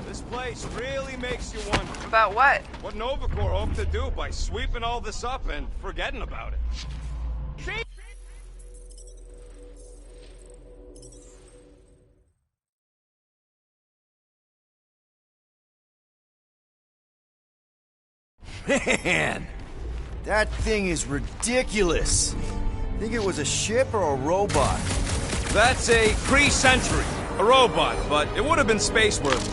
This place really makes you wonder. About what? What Nova Corps hoped to do by sweeping all this up and forgetting about it. Man, that thing is ridiculous. Think it was a ship or a robot? That's a Kree Sentry, a robot, but it would have been space-worthy.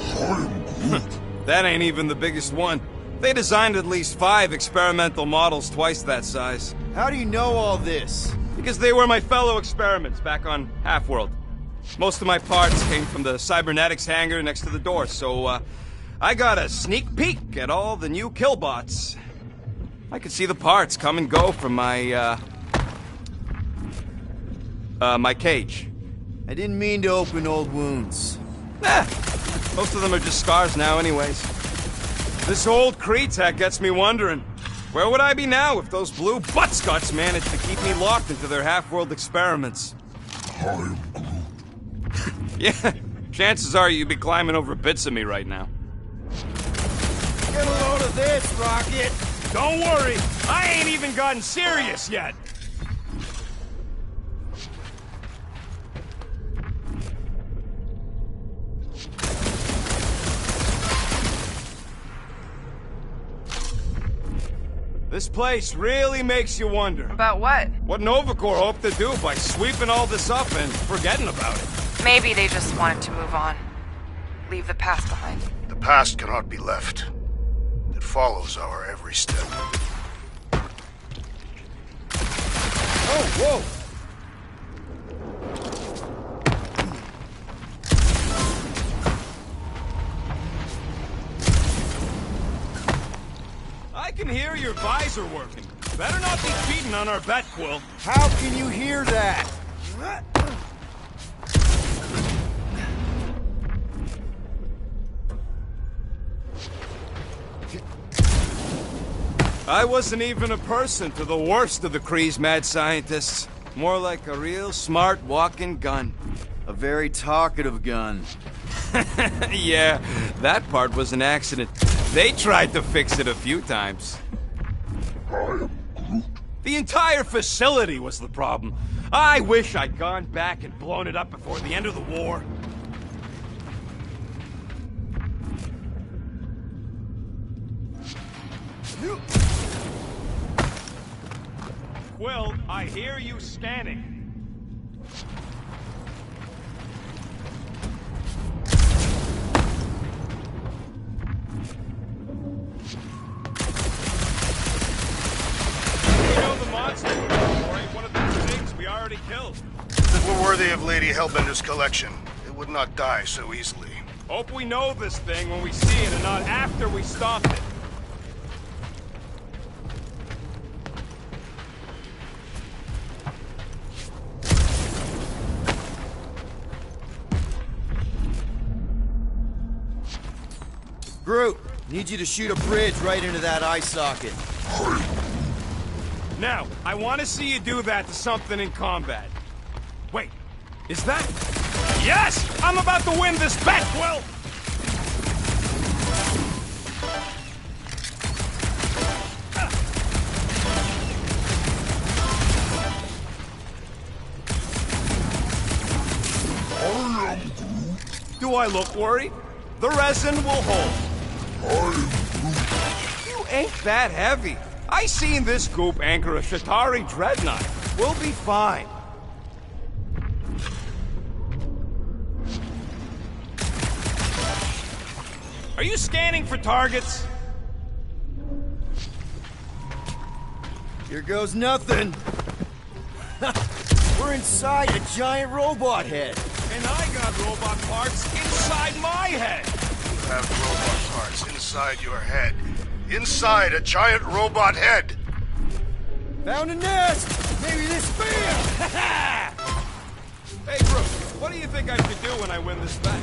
That ain't even the biggest one. They designed at least 5 experimental models twice that size. How do you know all this? Because they were my fellow experiments back on Half-World. Most of my parts came from the cybernetics hangar next to the door, so I got a sneak peek at all the new killbots. I could see the parts come and go from my my cage. I didn't mean to open old wounds. Most of them are just scars now anyways. This old Kree tech gets me wondering, where would I be now if those blue butt-scuts managed to keep me locked into their half-world experiments? Yeah, chances are you'd be climbing over bits of me right now. Get a load of this, Rocket! Don't worry, I ain't even gotten serious yet. This place really makes you wonder. About what? What Nova Corps hoped to do by sweeping all this up and forgetting about it. Maybe they just wanted to move on. Leave the past behind. The past cannot be left. It follows our every step. Oh, whoa! I can hear your visor working. Better not be cheating on our bet, Quill. How can you hear that? I wasn't even a person to the worst of the Kree's mad scientists. More like a real smart walking gun. A very talkative gun. Yeah, that part was an accident. They tried to fix it a few times. The entire facility was the problem. I wish I'd gone back and blown it up before the end of the war. Quill, I hear you scanning. One of these things we already killed. If it were worthy of Lady Hellbender's collection, it would not die so easily. Hope we know this thing when we see it and not after we stop it. Groot, need you to shoot a bridge right into that eye socket. Now, I want to see you do that to something in combat. Wait, is that... Yes! I'm about to win this bet, Quill! Do I look worried? The resin will hold. You ain't that heavy. I seen this goop anchor a Shatari dreadnought. We'll be fine. Are you scanning for targets? Here goes nothing. We're inside a giant robot head. And I got robot parts inside my head. You have robot parts inside your head. Inside a giant robot head. Found a nest. Maybe this failed. Hey, Brooke, what do you think I should do when I win this bet?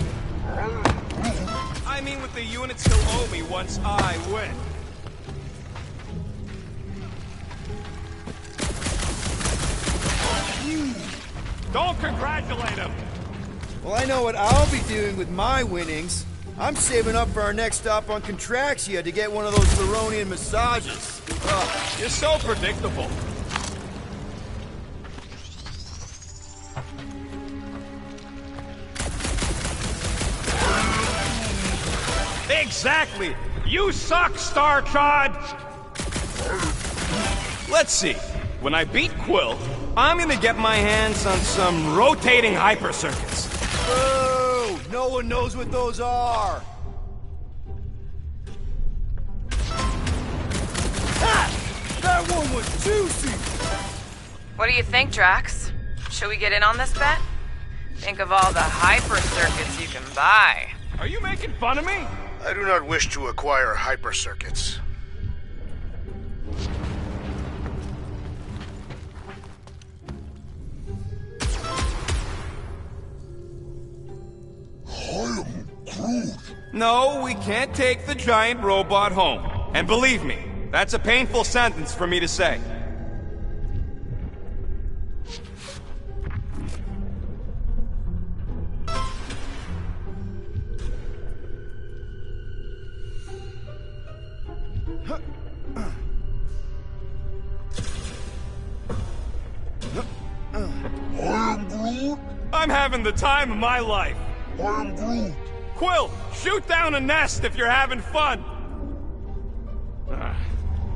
I mean, with the units he'll owe me once I win. Don't congratulate him! Well, I know what I'll be doing with my winnings. I'm saving up for our next stop on Contraxia to get one of those Theronian massages. You're so predictable. Exactly! You suck, Starchod! Let's see. When I beat Quill, I'm gonna get my hands on some rotating hyper circuits. Boo! No one knows what those are. Ha! That one was juicy! What do you think, Drax? Should we get in on this bet? Think of all the hyper circuits you can buy. Are you making fun of me? I do not wish to acquire hyper circuits. No, we can't take the giant robot home. And believe me, that's a painful sentence for me to say. I'm having the time of my life. Quill, shoot down a nest if you're having fun.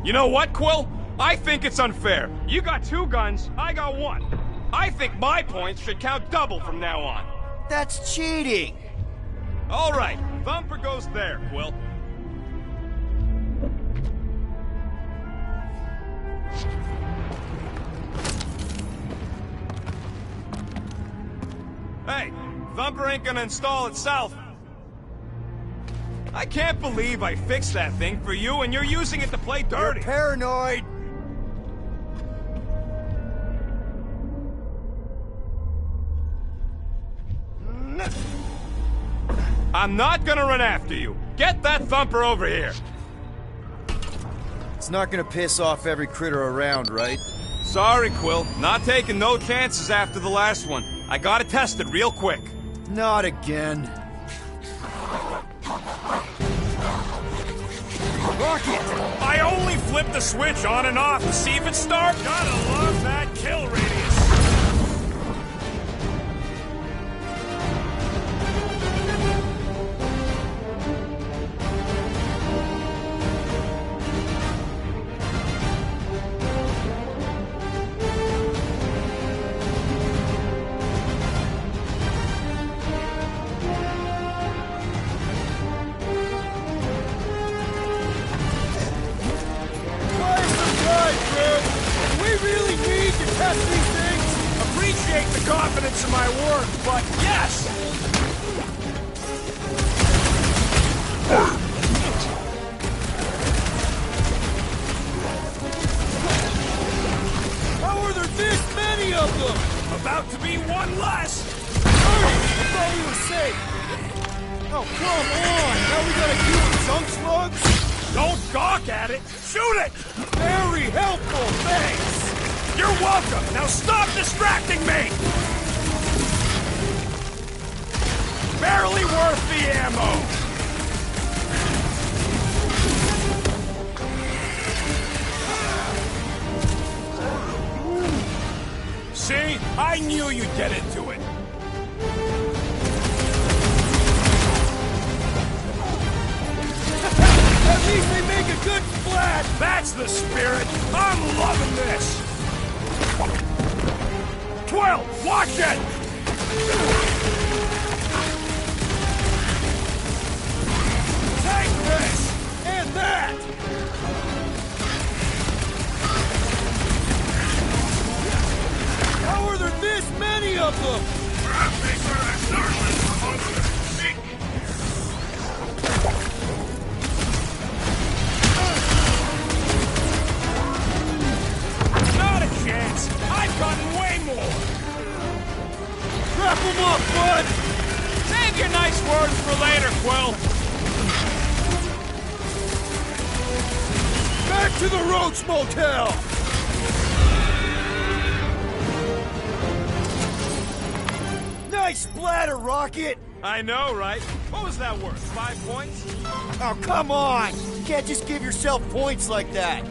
You know what, Quill? I think it's unfair. You got 2 guns, I got 1. I think my points should count double from now on. That's cheating! All right, Thumper goes there, Quill. Hey, Thumper ain't gonna install itself. I can't believe I fixed that thing for you and you're using it to play dirty. You're paranoid! I'm not gonna run after you. Get that Thumper over here. It's not gonna piss off every critter around, right? Sorry, Quill. Not taking no chances after the last one. I gotta test it real quick. Not again. Rocket! I only flipped the switch on and off to see if it starts. Gotta love that kill radius. Appreciate the confidence in my work, but yes! How are there this many of them? About to be one less! Hurry! I thought we were safe! Oh, come on! Now we gotta deal with junk slugs? Don't gawk at it! Shoot it! Very helpful, thanks! You're welcome! Now stop distracting me! Barely worth the ammo! See? I knew you'd get into it. At least they make a good splat! That's the spirit! I'm loving this! Quill, watch it! Take this! And that! How are there this many of them? Perhaps they serve as nourishment for monsters who seek. Not a chance! I've gotten way more! Wrap them up, bud! Save your nice words for later, Quill! Back to the Roach Motel! Nice splatter, Rocket! I know, right? What was that worth? 5 points? Oh, come on! You can't just give yourself points like that!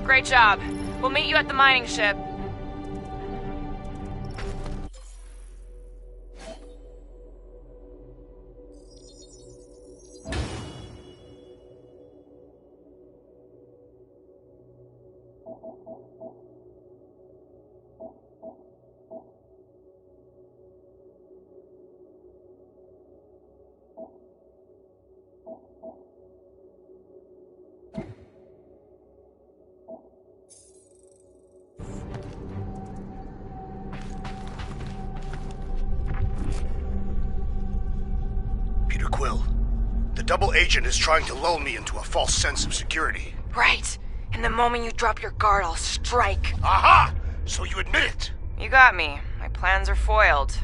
Great job. We'll meet you at the mining ship. Dr. Quill. The double agent is trying to lull me into a false sense of security. Right. And the moment you drop your guard, I'll strike. Aha! So you admit it? You got me. My plans are foiled.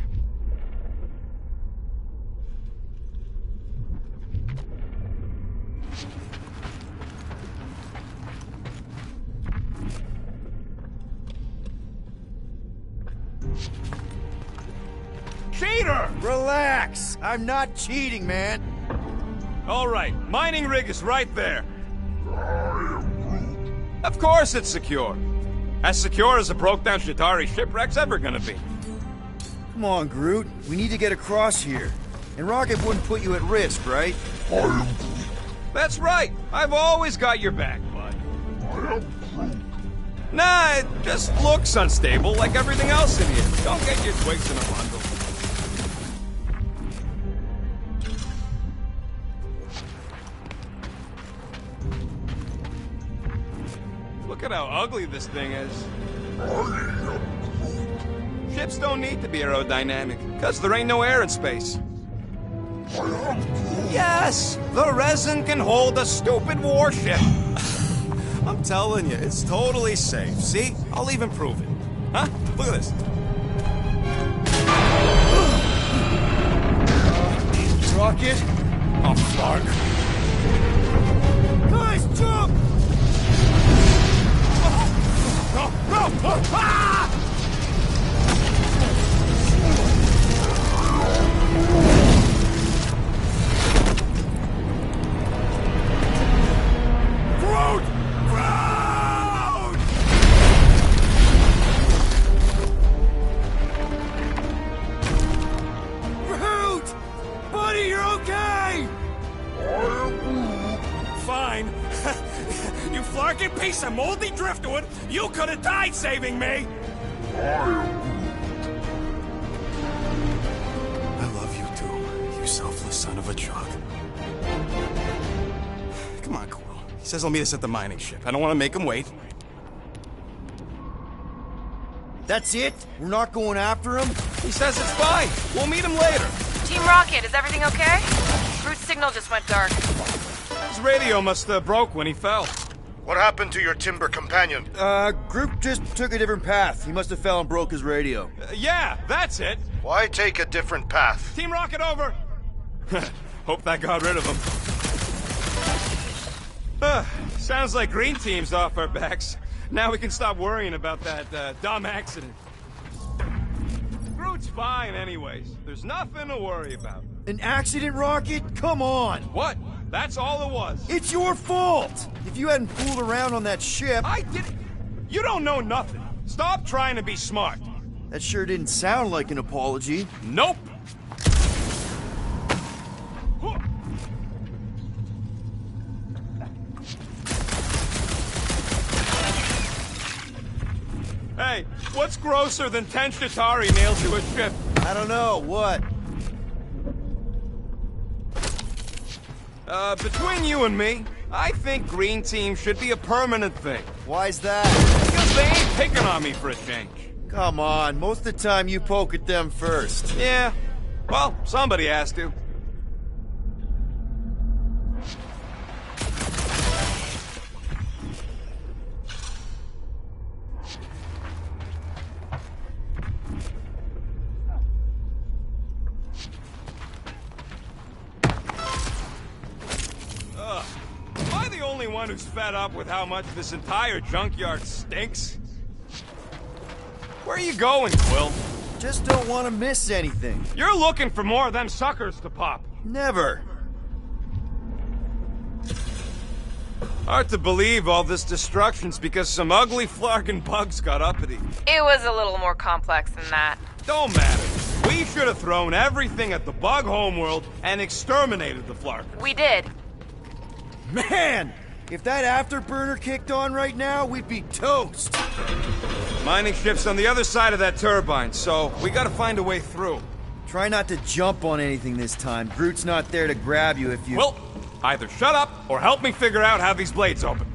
Cheater! Relax! I'm not cheating, man. All right, mining rig is right there. Of course it's secure. As secure as a broke-down Chitauri shipwreck's ever gonna be. Come on, Groot. We need to get across here. And Rocket wouldn't put you at risk, right? That's right. I've always got your back, bud. Nah, it just looks unstable like everything else in here. Don't get your twigs in a bundle. Look at how ugly this thing is. Ships don't need to be aerodynamic, because there ain't no air in space. Yes, the resin can hold a stupid warship. I'm telling you, it's totally safe. See? I'll even prove it. Huh? Look at this. Rocket? Oh, fuck. Guys, jump! No! No! Ah! Groot! Groot! Groot! Buddy, you're okay! Fine. You flarking piece of moldy driftwood, you could have died saving me! I love you too, you selfless son of a truck. Come on, Quill. He says he'll meet us at the mining ship. I don't want to make him wait. That's it? We're not going after him? He says it's fine. We'll meet him later. Team Rocket, is everything okay? Groot's signal just went dark. His radio must have broke when he fell. What happened to your timber companion? Groot just took a different path. He must have fell and broke his radio. Yeah, that's it. Why take a different path? Team Rocket over. Hope that got rid of him. Sounds like Green Team's off our backs. Now we can stop worrying about that dumb accident. Groot's fine anyways. There's nothing to worry about. An accident, Rocket? Come on! What? That's all it was. It's your fault! If you hadn't fooled around on that ship... I didn't... You don't know nothing. Stop trying to be smart. That sure didn't sound like an apology. Nope. Hey, what's grosser than 10 Chitauri nailed to a ship? I don't know, what? Between you and me, I think Green Team should be a permanent thing. Why's that? Because they ain't picking on me for a change. Come on, most of the time you poke at them first. Yeah, well, somebody has to. Am I the only one who's fed up with how much this entire junkyard stinks? Where are you going, Quill? Just don't want to miss anything. You're looking for more of them suckers to pop. Never. Hard to believe all this destruction's because some ugly flarkin' bugs got uppity. It was a little more complex than that. Don't matter. We should have thrown everything at the bug homeworld and exterminated the flarkers. We did. Man! If that afterburner kicked on right now, we'd be toast. Mining ship's on the other side of that turbine, so we gotta find a way through. Try not to jump on anything this time. Groot's not there to grab you if you... Well, either shut up or help me figure out how these blades open.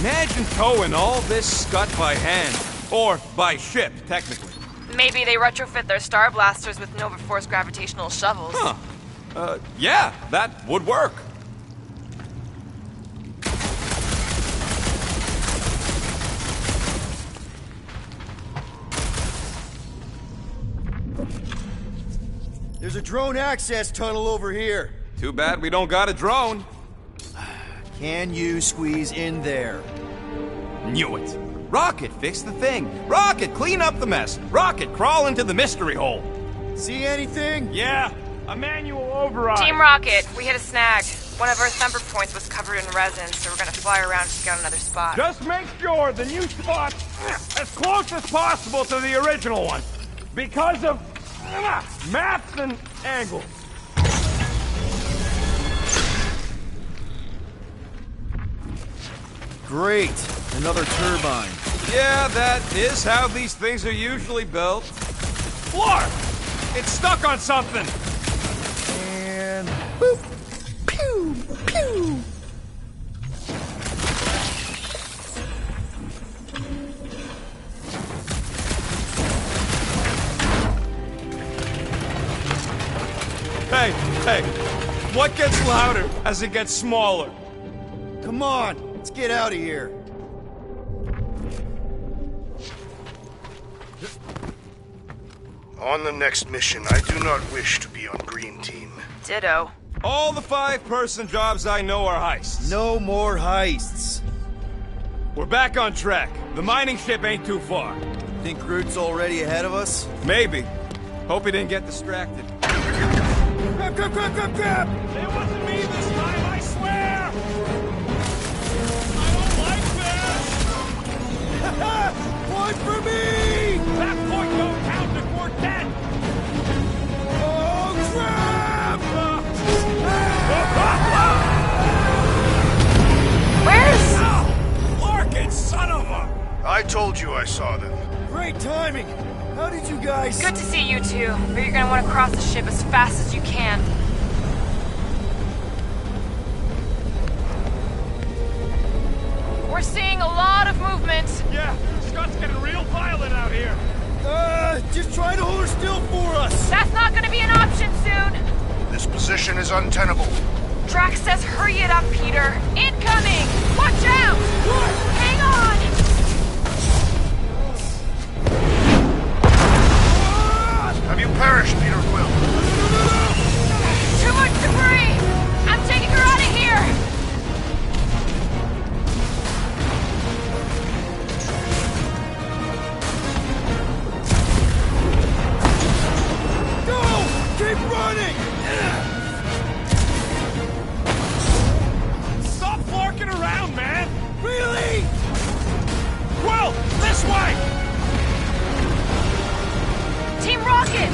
Imagine imagine towing all this scut by hand. Or by ship, technically. Maybe they retrofit their Star Blasters with Nova Force gravitational shovels. Huh. Yeah, that would work. There's a drone access tunnel over here. Too bad we don't got a drone. Can you squeeze in there? Knew it. Rocket, fix the thing. Rocket, clean up the mess. Rocket, crawl into the mystery hole. See anything? Yeah, a manual override. Team Rocket, we hit a snag. One of our thumper points was covered in resin, so we're gonna fly around to scout another spot. Just make sure the new spot's as close as possible to the original one. Because of maps and angles. Great. Another turbine. Yeah, that is how these things are usually built. Flark! It's stuck on something! And boop. Pew! Pew! Hey, what gets louder as it gets smaller? Come on, let's get out of here. On the next mission, I do not wish to be on Green Team. Ditto. All the 5-person jobs I know are heists. No more heists. We're back on track. The mining ship ain't too far. Think Groot's already ahead of us? Maybe. Hope he didn't get distracted. Grab, grab, grab, grab, grab! It wasn't me this time, I swear! I don't like this! One for me! That point don't count to quartet! Oh, crap! Where's... Larkin, son of a... I told you I saw them. Great timing! How did you guys... Good to see you two, but you're gonna want to cross the ship as fast as you can. We're seeing a lot of movement. Yeah, Scott's getting real violent out here. Just try to hold her still for us! That's not gonna be an option soon. This position is untenable. Drax says hurry it up, Peter. Incoming! Watch out! What? Hang on! Have you perished, Peter Quill? Too much debris! I'm taking her out of here! Go! Keep running! Stop flarking around, man! Really? Quill, this way! Team Rocket!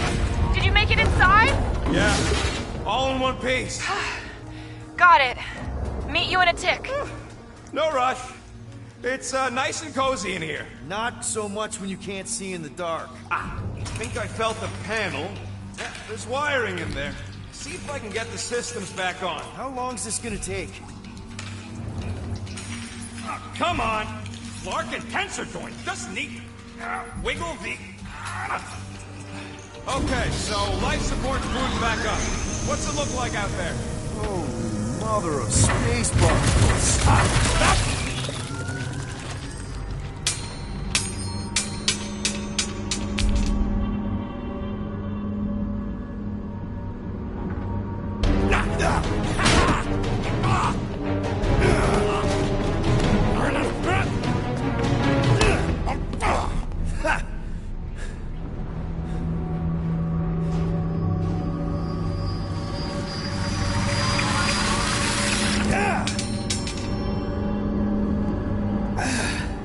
Did you make it inside? Yeah, all in one piece. Got it. Meet you in a tick. No rush. It's nice and cozy in here. Not so much when you can't see in the dark. I think I felt the panel. Yeah, there's wiring in there. See if I can get the systems back on. How long's this gonna take? Oh, come on. Clark and tensor joint. Just neat. Wiggle the... Okay, so life support's booting back up. What's it look like out there? Oh, mother of space buckles.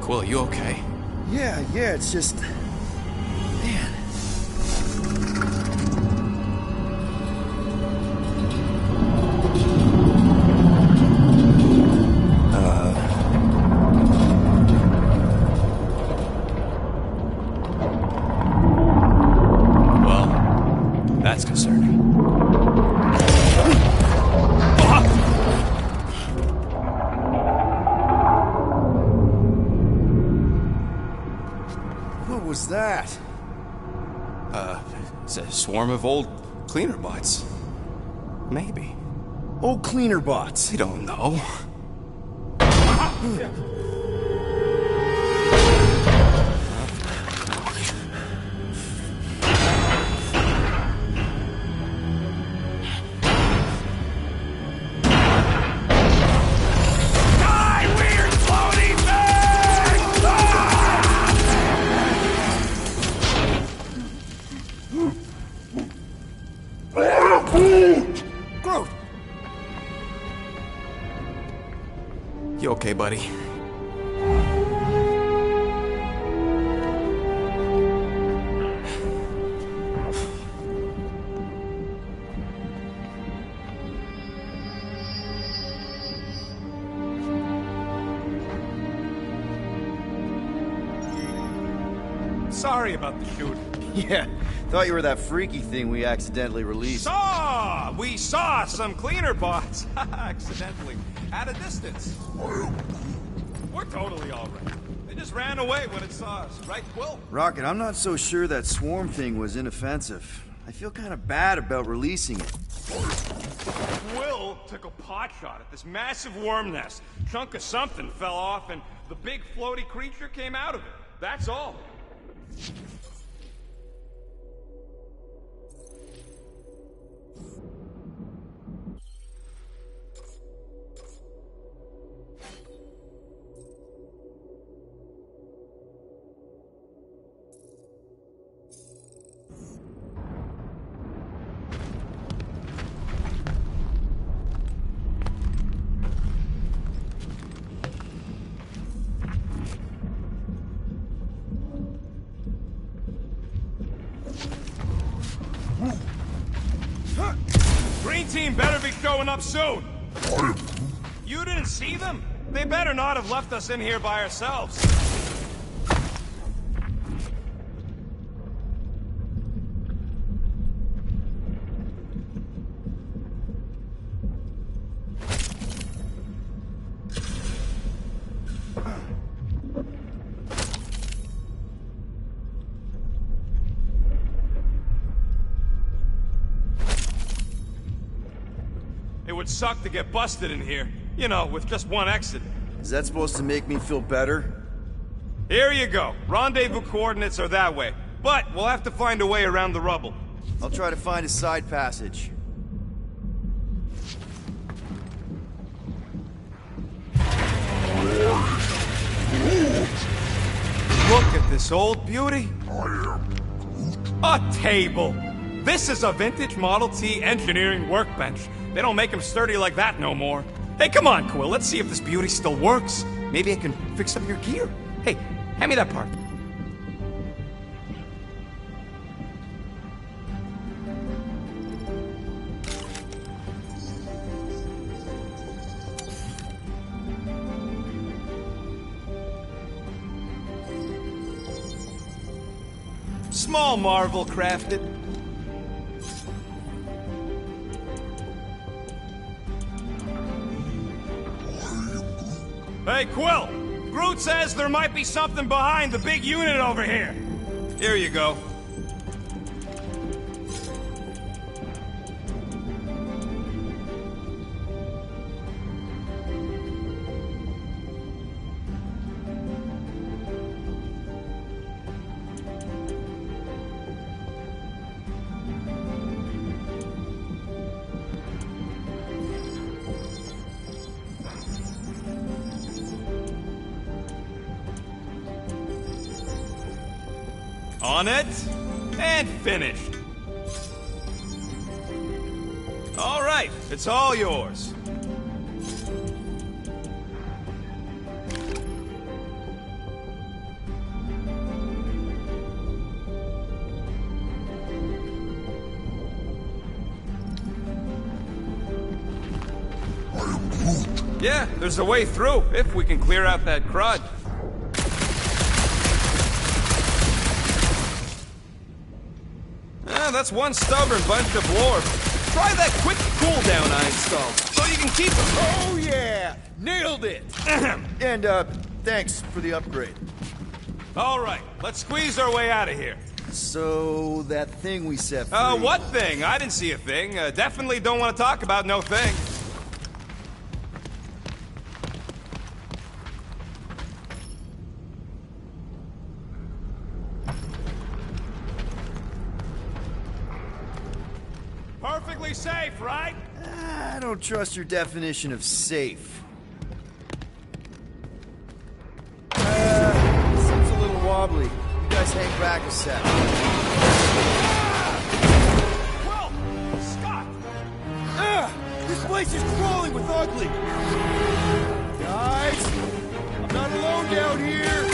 Quill, you okay? Yeah, it's just... Man. Well, that's concerning. was that? It's a swarm of old cleaner bots. Maybe. Old cleaner bots. I don't know. Groot! You okay, buddy? Sorry about the shooting. Yeah, thought you were that freaky thing we accidentally released. We saw some cleaner bots. Accidentally. At a distance. We're totally alright. They just ran away when it saw us. Right, Quill? Rocket, I'm not so sure that swarm thing was inoffensive. I feel kind of bad about releasing it. Quill took a pot shot at this massive worm nest. Chunk of something fell off and the big floaty creature came out of it. That's all. Green team better be showing up soon. You didn't see them? They better not have left us in here by ourselves. It would suck to get busted in here. You know, with just one exit. Is that supposed to make me feel better? Here you go. Rendezvous coordinates are that way. But we'll have to find a way around the rubble. I'll try to find a side passage. Look at this old beauty. A table. This is a vintage Model T engineering workbench. They don't make them sturdy like that no more. Hey, come on, Quill. Let's see if this beauty still works. Maybe I can fix up your gear. Hey, hand me that part. Small marvel crafted. Hey, Quill! Groot says there might be something behind the big unit over here. Here you go. On it, and finished. All right, it's all yours. Yeah, there's a way through, if we can clear out that crud. That's one stubborn bunch of lore. Try that quick cooldown I installed, so you can keep them. Oh yeah! Nailed it! And, thanks for the upgrade. All right, let's squeeze our way out of here. So, that thing we set free... What thing? I didn't see a thing. Definitely don't want to talk about no thing. Perfectly safe, right? I don't trust your definition of safe. Seems a little wobbly. You guys hang back a sec. Well, Scott! This place is crawling with ugly! Guys! I'm not alone down here! You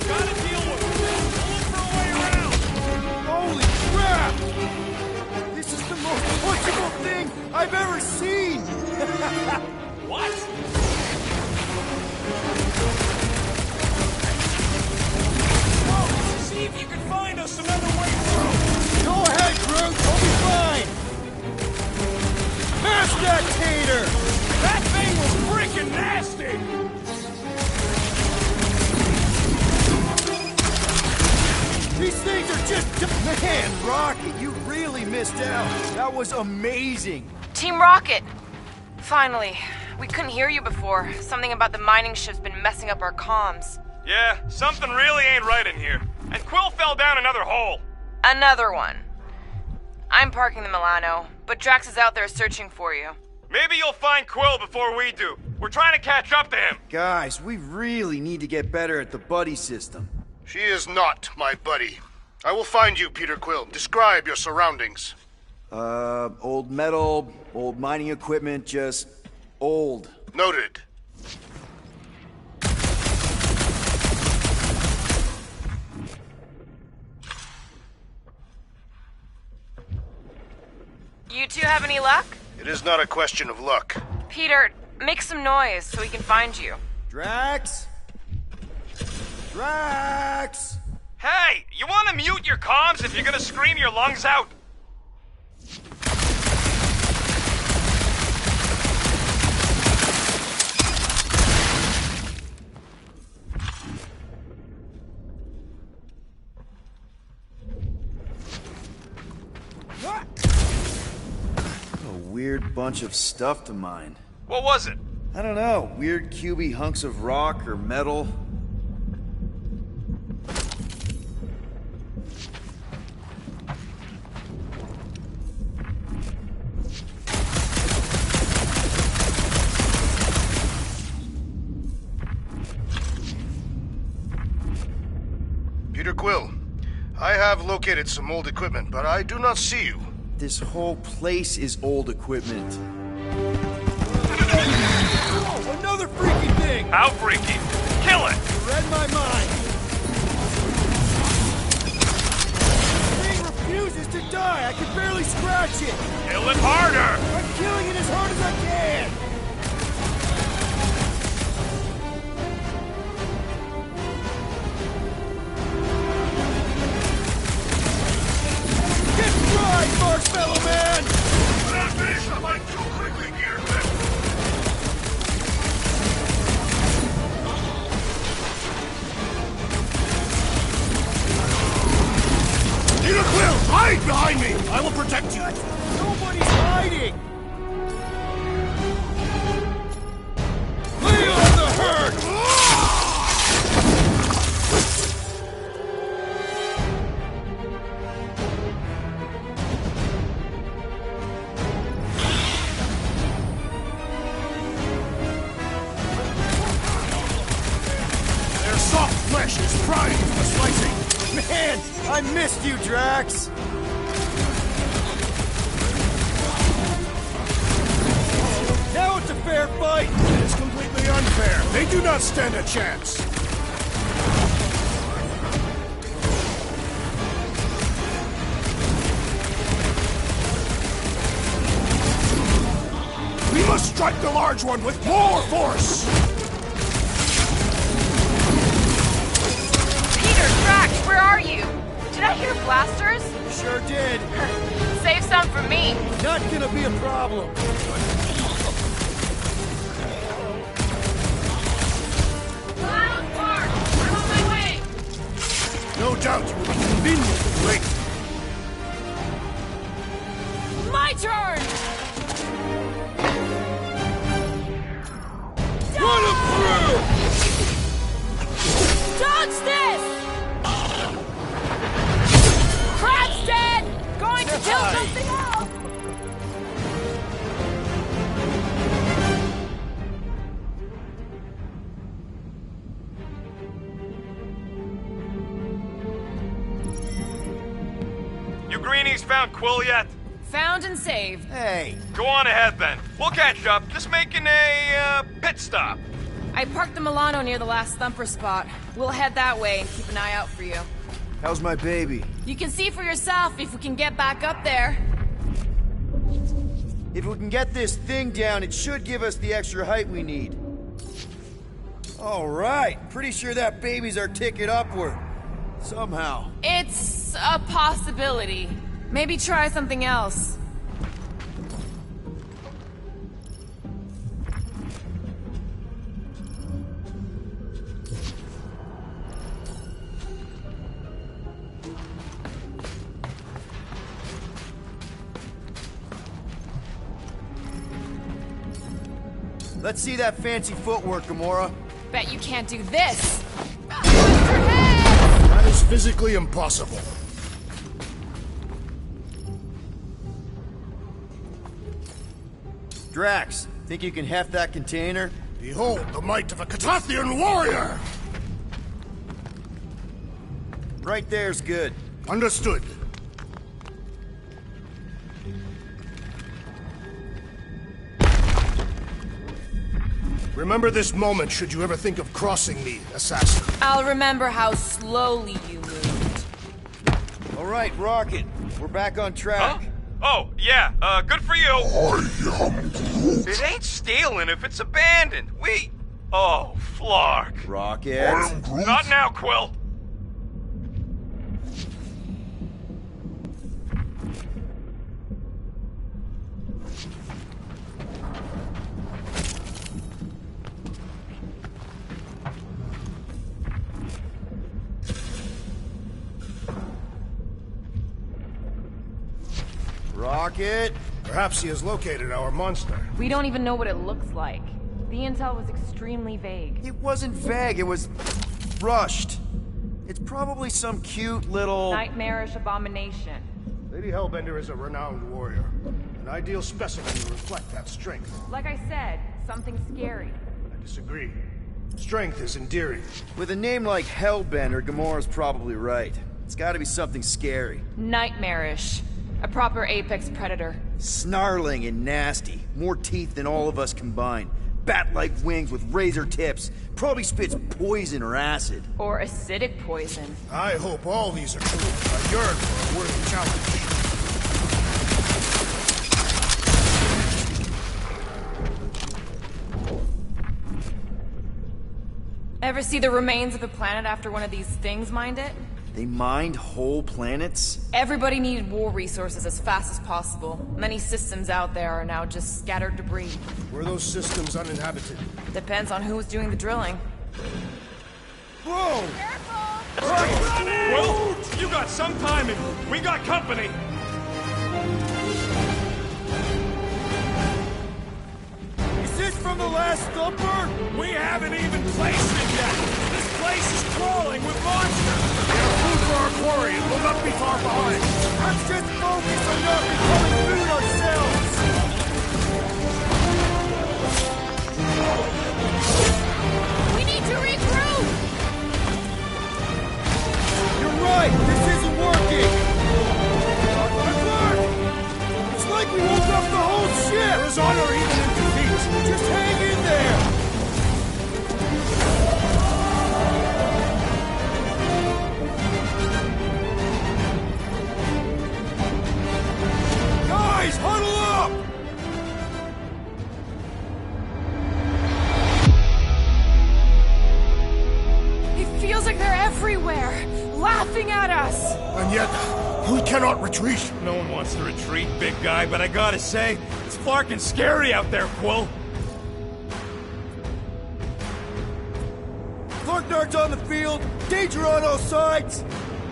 gotta deal with it. We'll look for a way around. Holy crap! This is the most punchable thing I've ever seen! What? Well, see if you can find us another way through. Go ahead, Groot! We'll be fine! Smash that tater! That thing was freaking nasty! These things are just... Man, Rocket, you really missed out. That was amazing. Team Rocket! Finally. We couldn't hear you before. Something about the mining ship's been messing up our comms. Yeah, something really ain't right in here. And Quill fell down another hole. Another one. I'm parking the Milano, but Drax is out there searching for you. Maybe you'll find Quill before we do. We're trying to catch up to him. Guys, we really need to get better at the buddy system. She is not my buddy. I will find you, Peter Quill. Describe your surroundings. Old metal, old mining equipment, just old. Noted. You two have any luck? It is not a question of luck. Peter, make some noise so we can find you. Drax? Drax! Hey, you want to mute your comms if you're gonna scream your lungs out? A weird bunch of stuff to mine. What was it? I don't know, weird cubey hunks of rock or metal. Peter Quill, I have located some old equipment, but I do not see you. This whole place is old equipment. Oh, another freaky thing! How freaky? Kill it! You read my mind. The thing refuses to die. I can barely scratch it. Kill it harder! I'm killing it as hard as I can. Get fried, Marshmallow Man! When I finish, I might too quickly, Peter Quill. Peter Quill, hide behind me! I will protect you! Nobody's hiding! Lay on the herd! Their soft flesh is primed for slicing! Man, I missed you, Drax! Now it's a fair fight! It is completely unfair. They do not stand a chance. We must strike the large one with more force! Peter, Drax, where are you? Did I hear blasters? Sure did. Save some for me. Not gonna be a problem. Miles Park! I'm on my way! doubt you will be conveniently late. My turn! Run him through! Dodge this! Crab's dead! Going to kill something else! You greenies found Quill yet? Found and saved. Hey, Go on ahead then. We'll catch up. Just making a, pit stop. I parked the Milano near the last thumper spot. We'll head that way and keep an eye out for you. how's my baby? You can see for yourself if we can get back up there. If we can get this thing down, it should give us the extra height we need. All right, pretty sure that baby's our ticket upward. Somehow. It's a possibility. Maybe try something else. Let's see that fancy footwork, Gamora. Bet you can't do this. Watch your head! That is physically impossible. Drax, think you can heft that container? Behold the might of a Catathian warrior! Right there's good. Understood. Remember this moment should you ever think of crossing me, assassin. I'll remember how slowly you moved. All right, Rocket. We're back on track. Huh? Oh, yeah, good for you. It ain't stealing if it's abandoned. Oh, Flark. Rocket. Not now, Quill. Rocket. Perhaps he has located our monster. We don't even know what it looks like. The intel was extremely vague. It wasn't vague, it was rushed. It's probably some cute little... Nightmarish abomination. Lady Hellbender is a renowned warrior. An ideal specimen to reflect that strength. Like I said, something scary. I disagree. Strength is endearing. With a name like Hellbender, Gamora's probably right. It's gotta be something scary. Nightmarish. A proper apex predator. Snarling and nasty. More teeth than all of us combined. Bat-like wings with razor tips. Probably spits poison or acid. Or acidic poison. I hope all these are true. I yearn for a worthy challenge. Ever see the remains of a planet after one of these things mined it? They mined whole planets? Everybody needed war resources as fast as possible. Many systems out there are now just scattered debris. Were those systems uninhabited? Depends on who was doing the drilling. Whoa! Quill, you got some timing. We got company. Is this from the last thumper? We haven't even placed it yet. This place is crawling with monsters. We have food for our quarry and will not be far behind. Let's just focus on not becoming food ourselves! We need to regroup! You're right! This isn't working! It's like we woke up the whole ship! There is honor even in defeat. Just hang in there! Guys, huddle up! It feels like they're everywhere, laughing at us! And yet, we cannot retreat. No one wants to retreat, big guy, but I gotta say, it's flarkin' scary out there, Quill. Flarknard's on the field, danger on all sides!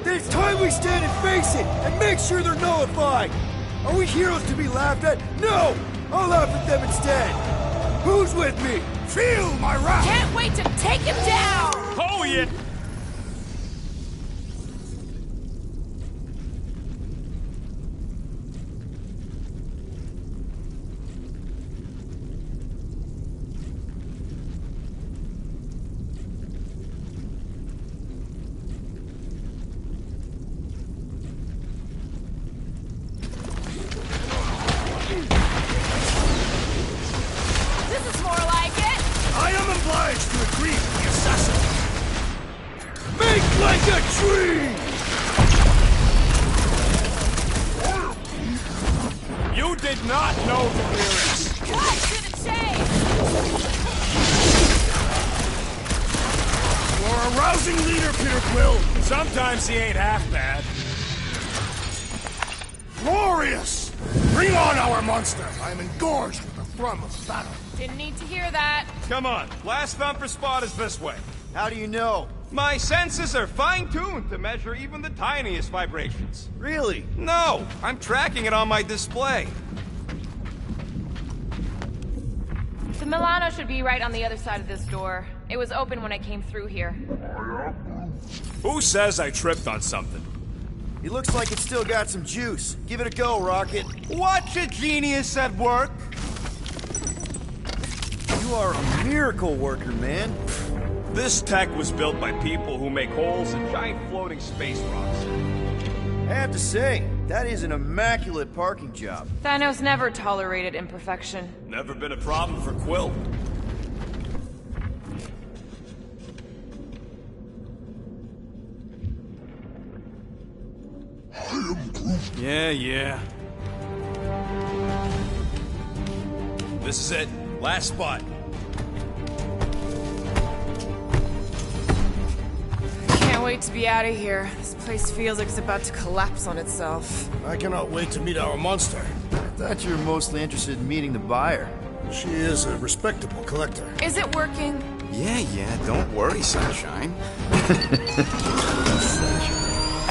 Then it's time we stand and face it, and make sure they're nullified! Are we heroes to be laughed at? No! I'll laugh at them instead! Who's with me? Feel my wrath! Can't wait to take him down! Oh, yeah! This is more like it! I am obliged to agree with the assassin. Make like a tree! You did not know the lyrics. What to the chase? You're a rousing leader, Peter Quill. Sometimes he ain't half bad. Glorious! Bring on our monster. I am engorged with the thrum of battle. Didn't need to hear that. Come on, last thumper spot is this way. How do you know? My senses are fine-tuned to measure even the tiniest vibrations. Really? No, I'm tracking it on my display. The Milano should be right on the other side of this door. It was open when I came through here. Who says I tripped on something? He looks like it's still got some juice. Give it a go, Rocket. Watch a genius at work. You are a miracle worker, man. This tech was built by people who make holes in giant floating space rocks. I have to say, that is an immaculate parking job. Thanos never tolerated imperfection. Never been a problem for Quill. Yeah. This is it. Last spot. Can't wait to be out of here. This place feels like it's about to collapse on itself. I cannot wait to meet our monster. I thought you were mostly interested in meeting the buyer. She is a respectable collector. Is it working? Yeah, don't worry, Sunshine.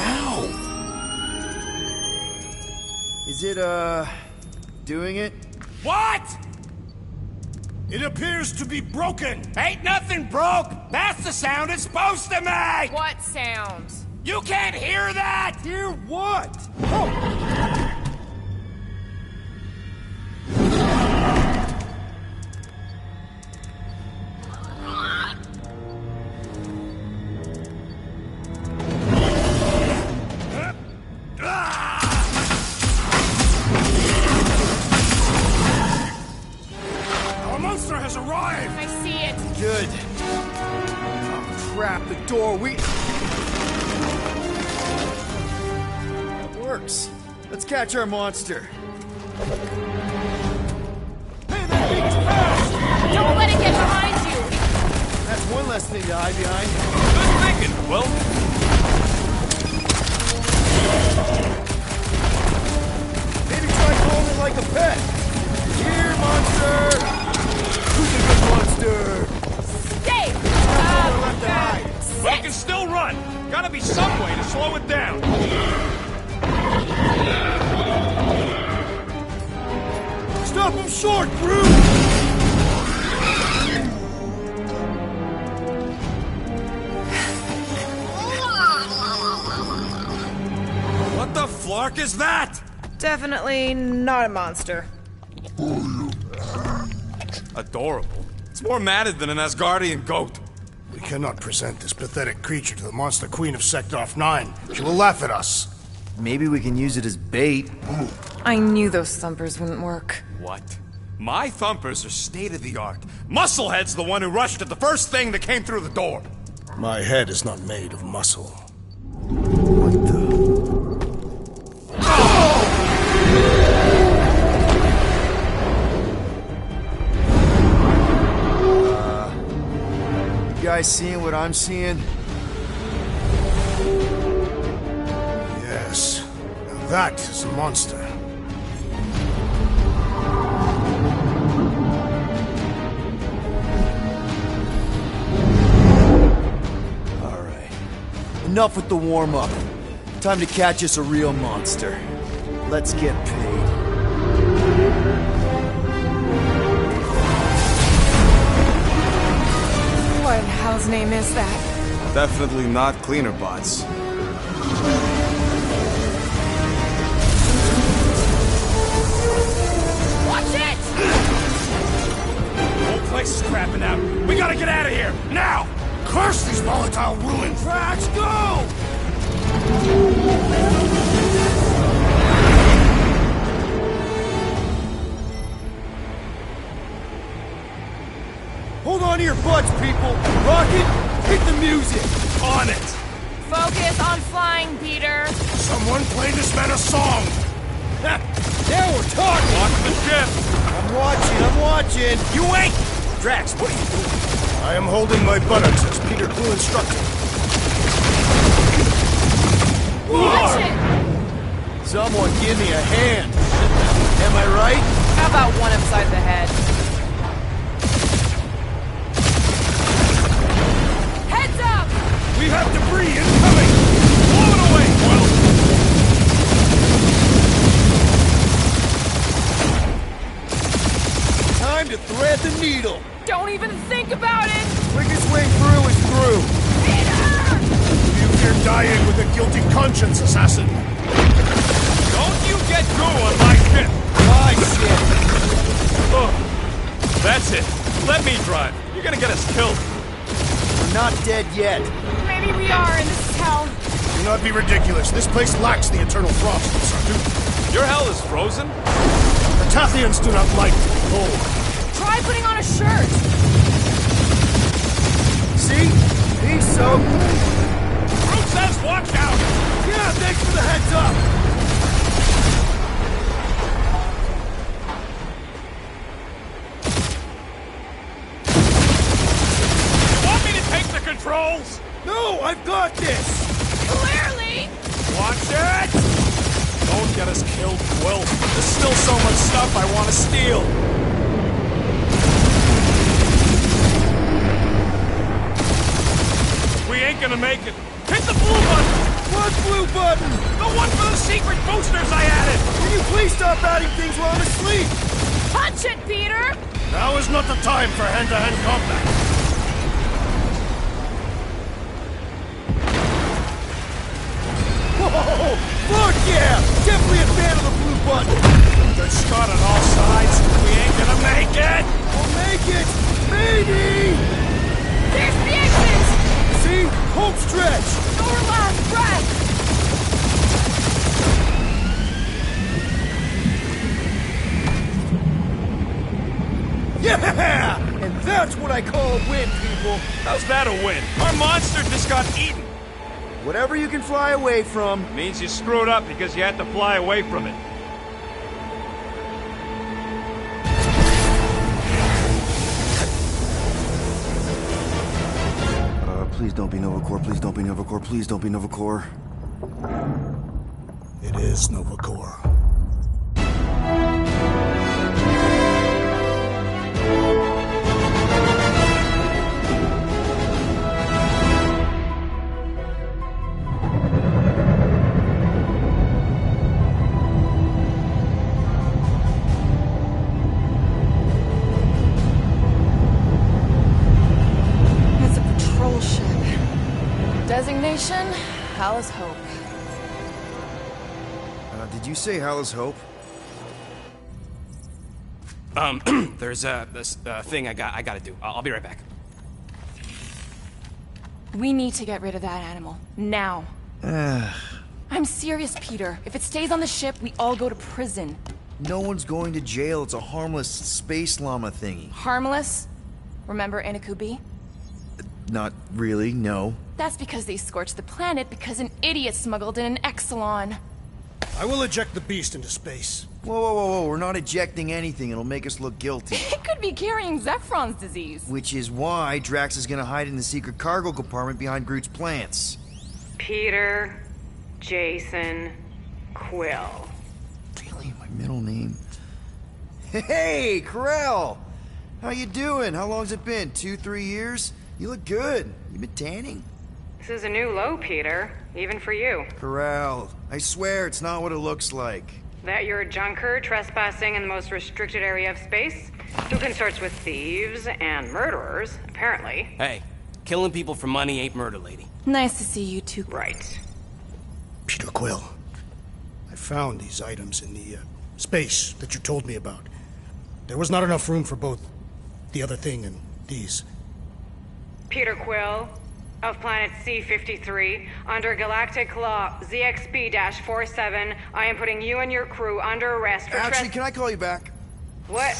Ow! Is it, doing it? What? It appears to be broken. Ain't nothing broke. That's the sound it's supposed to make. What sound? You can't hear that. Hear what? Our monster has arrived. I see it. Good. Oh, crap, the door, It works. Let's catch our monster. Hey, that thing's fast! Don't let it get behind you. That's one less thing to hide behind. Good thinking, Will. Maybe try calling it like a pet. Here, monster! Who's a good monster? Stay. Left to hide. But it can still run. Gotta be some way to slow it down. Stop him short, Groot! What the flark is that? Definitely not a monster. Adorable. It's more matted than an Asgardian goat. We cannot present this pathetic creature to the monster queen of Sector 9. She will laugh at us. Maybe we can use it as bait. I knew those thumpers wouldn't work. What? My thumpers are state-of-the-art. Musclehead's the one who rushed at the first thing that came through the door. My head is not made of muscle. What the? You guys seeing what I'm seeing? Yes. Now that is a monster. All right. Enough with the warm-up. Time to catch us a real monster. Let's get paid. What in hell's name is that? Definitely not cleaner bots. Watch it! Whole place is crapping out. We gotta get out of here, now! Curse these volatile ruins! Let's go! Hold on to your butts, people! Rocket, hit the music! On it! Focus on flying, Peter. Someone play this man a song! Ha! Now we're talking! Watch the ship! I'm watching! You ain't! Drax, what are you doing? I am holding my buttocks as Peter Quill instructed. Watch it! Someone give me a hand! Am I right? How about one upside the head? Heads up! We have debris incoming! Blow it away, Quill! Time to thread the needle! Don't even think about it! Quickest way through is through! Peter! You fear dying with a guilty conscience, assassin! Don't you get through on my ship! My shit! Oh, that's it. Let me drive. You're gonna get us killed. We're not dead yet. Maybe we are, and this is hell. Do not be ridiculous. This place lacks the eternal frost, Sergeant. Your hell is frozen? The Tathians do not like to be cold. Try putting on a shirt. See? He's so... Who says watch out? Yeah, thanks for the heads up! Want me to take the controls? No, I've got this! Clearly! Watch it! Don't get us killed, Quill. There's still so much stuff I want to steal. We ain't gonna make it. Hit the blue button! What blue button? The one for the secret boosters I added! Can you please stop adding things while I'm asleep? Punch it, Peter! Now is not the time for hand-to-hand combat. Whoa! Fuck yeah! Definitely a fan of the blue button! Good shot on all sides. We ain't gonna make it! We'll make it! Maybe! There's the exit! See? Home stretch! Your last breath! Yeah! And that's what I call a win, people! How's that a win? Our monster just got eaten. Whatever you can fly away from. Means you screwed up because you had to fly away from it. Please don't be Novacore, please don't be Novacore, please don't be Novacore. It is Novacore. It's a patrol ship. Designation, Hal's Hope. Did you say Hal's Hope? There's this thing I gotta do. I'll be right back. We need to get rid of that animal. Now. I'm serious, Peter. If it stays on the ship, we all go to prison. No one's going to jail. It's a harmless space llama thingy. Harmless? Remember Inakubi? Not really, no. That's because they scorched the planet because an idiot smuggled in an Exelon. I will eject the beast into space. Whoa, whoa, whoa, whoa. We're not ejecting anything. It'll make us look guilty. It could be carrying Zephron's disease. Which is why Drax is gonna hide in the secret cargo compartment behind Groot's plants. Peter, Jason, Quill. Really? My middle name? Hey, Corell! How you doing? How long's it been? 2-3 years? You look good. You been tanning? This is a new low, Peter. Even for you. Corral, I swear it's not what it looks like. That you're a junker trespassing in the most restricted area of space? Who consorts with thieves and murderers, apparently. Hey, killing people for money ain't murder, lady. Nice to see you two. Right. Peter Quill, I found these items in the space that you told me about. There was not enough room for both the other thing and these. Peter Quill, of planet C-53, under Galactic Law ZXB-47, I am putting you and your crew under arrest for Actually, can I call you back? What?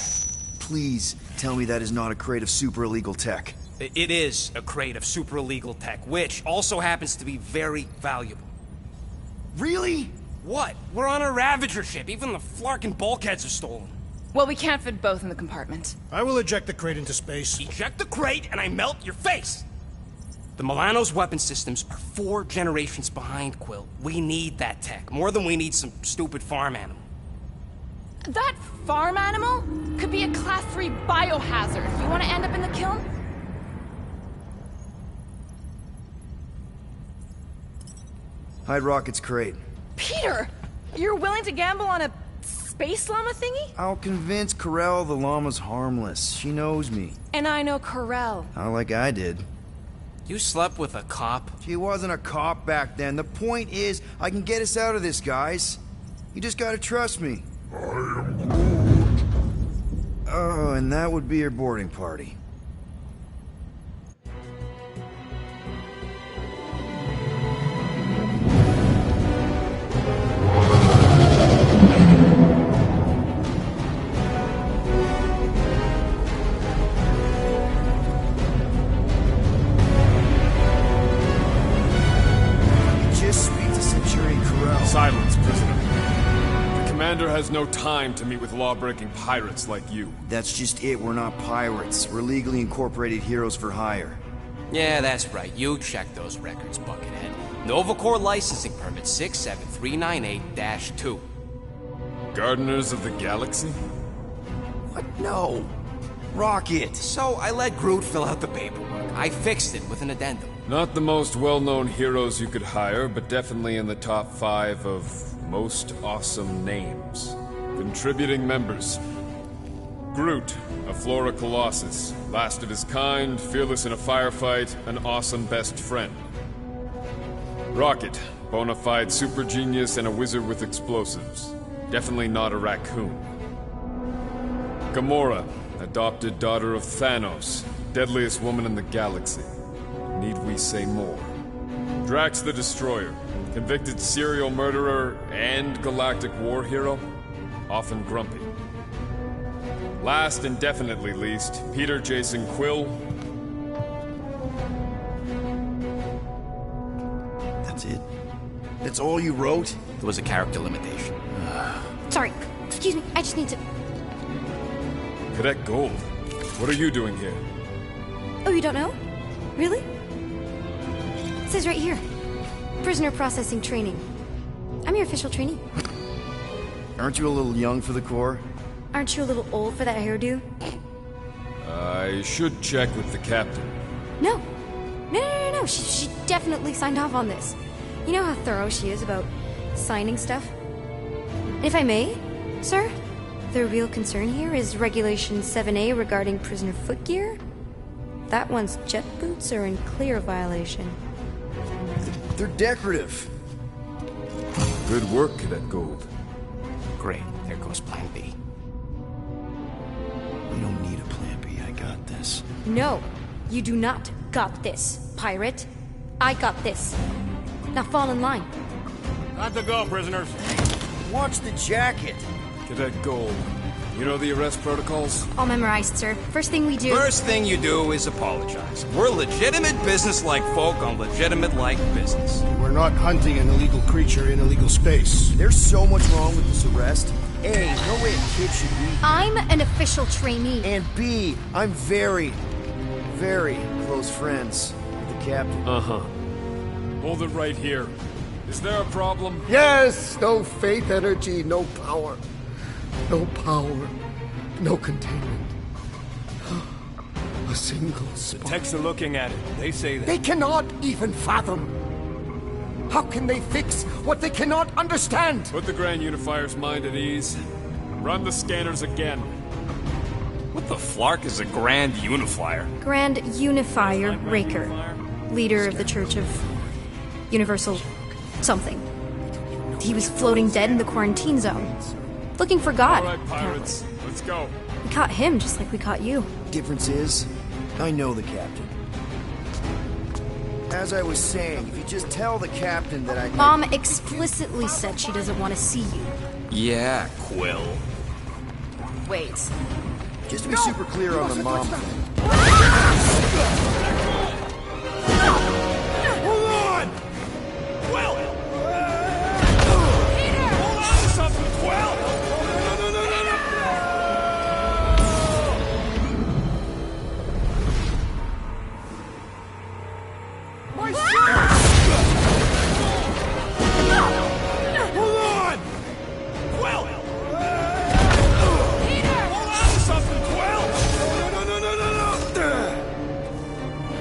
Please tell me that is not a crate of super illegal tech. It is a crate of super illegal tech, which also happens to be very valuable. Really? What? We're on a Ravager ship. Even the Flarkin bulkheads are stolen. Well, we can't fit both in the compartment. I will eject the crate into space. Eject the crate and I melt your face! The Milano's weapon systems are 4 generations behind, Quill. We need that tech, more than we need some stupid farm animal. That farm animal could be a Class 3 biohazard. You want to end up in the kiln? Hide Rocket's crate. Peter! You're willing to gamble on a space llama thingy? I'll convince Corral the llama's harmless. She knows me. And I know Corell. Not like I did. You slept with a cop? She wasn't a cop back then. The point is, I can get us out of this, guys. You just gotta trust me. Oh, and that would be your boarding party. Silence, prisoner. The commander has no time to meet with law-breaking pirates like you. That's just it. We're not pirates. We're legally incorporated heroes for hire. Yeah, that's right. You check those records, Buckethead. Novacore licensing permit 67398-2. Gardeners of the Galaxy? What? No. Rocket! So I let Groot fill out the paperwork. I fixed it with an addendum. Not the most well-known heroes you could hire, but definitely in the top 5 of most awesome names. Contributing members. Groot, a Flora Colossus, last of his kind, fearless in a firefight, an awesome best friend. Rocket, bona fide super genius and a wizard with explosives. Definitely not a raccoon. Gamora, adopted daughter of Thanos, deadliest woman in the galaxy. Need we say more? Drax the Destroyer, convicted serial murderer and galactic war hero, often grumpy. Last and definitely least, Peter Jason Quill. That's it? That's all you wrote? It was a character limitation. Sorry, excuse me, I just need to... Cadet Gold, what are you doing here? Oh, you don't know? Really? It says right here. Prisoner processing training. I'm your official trainee. Aren't you a little young for the Corps? Aren't you a little old for that hairdo? I should check with the captain. No. No. She definitely signed off on this. You know how thorough she is about signing stuff? And if I may, sir, the real concern here is Regulation 7A regarding prisoner footgear. That one's jet boots are in clear violation. They're decorative. Good work, Cadet Gold. Great. There goes Plan B. We don't need a plan B. I got this. No, you do not got this, pirate. I got this. Now fall in line. Time to go, prisoners. Watch the jacket. Cadet Gold, you know the arrest protocols? All memorized, sir. First thing we do... First thing you do is apologize. We're legitimate business-like folk on legitimate-like business. We're not hunting an illegal creature in illegal space. There's so much wrong with this arrest. A, no way a kid should be here. I'm an official trainee. And B, I'm very, very close friends with the captain. Uh-huh. Hold it right here. Is there a problem? Yes! No faith energy, no power. No power. No containment. A single The spark. techs are looking at it. They say that. They cannot even fathom. How can they fix what they cannot understand? Put the Grand Unifier's mind at ease. Run the scanners again. What the flark is a Grand Unifier? Grand Unifier Raker, leader of the Church of Universal something. He was floating dead in the quarantine zone, looking for God. All right, pirates, let's go. We caught him just like we caught you. Difference is, I know the captain. As I was saying, if you just tell the captain that I... Mom explicitly said she doesn't want to see you. Yeah, Quill. Wait. Just to be super clear on the mom thing. Hold on! Quill! Peter! Hold on to something, Quill! My shirt! Hold on! Quill! Peter! Hold on to something, Quill! No!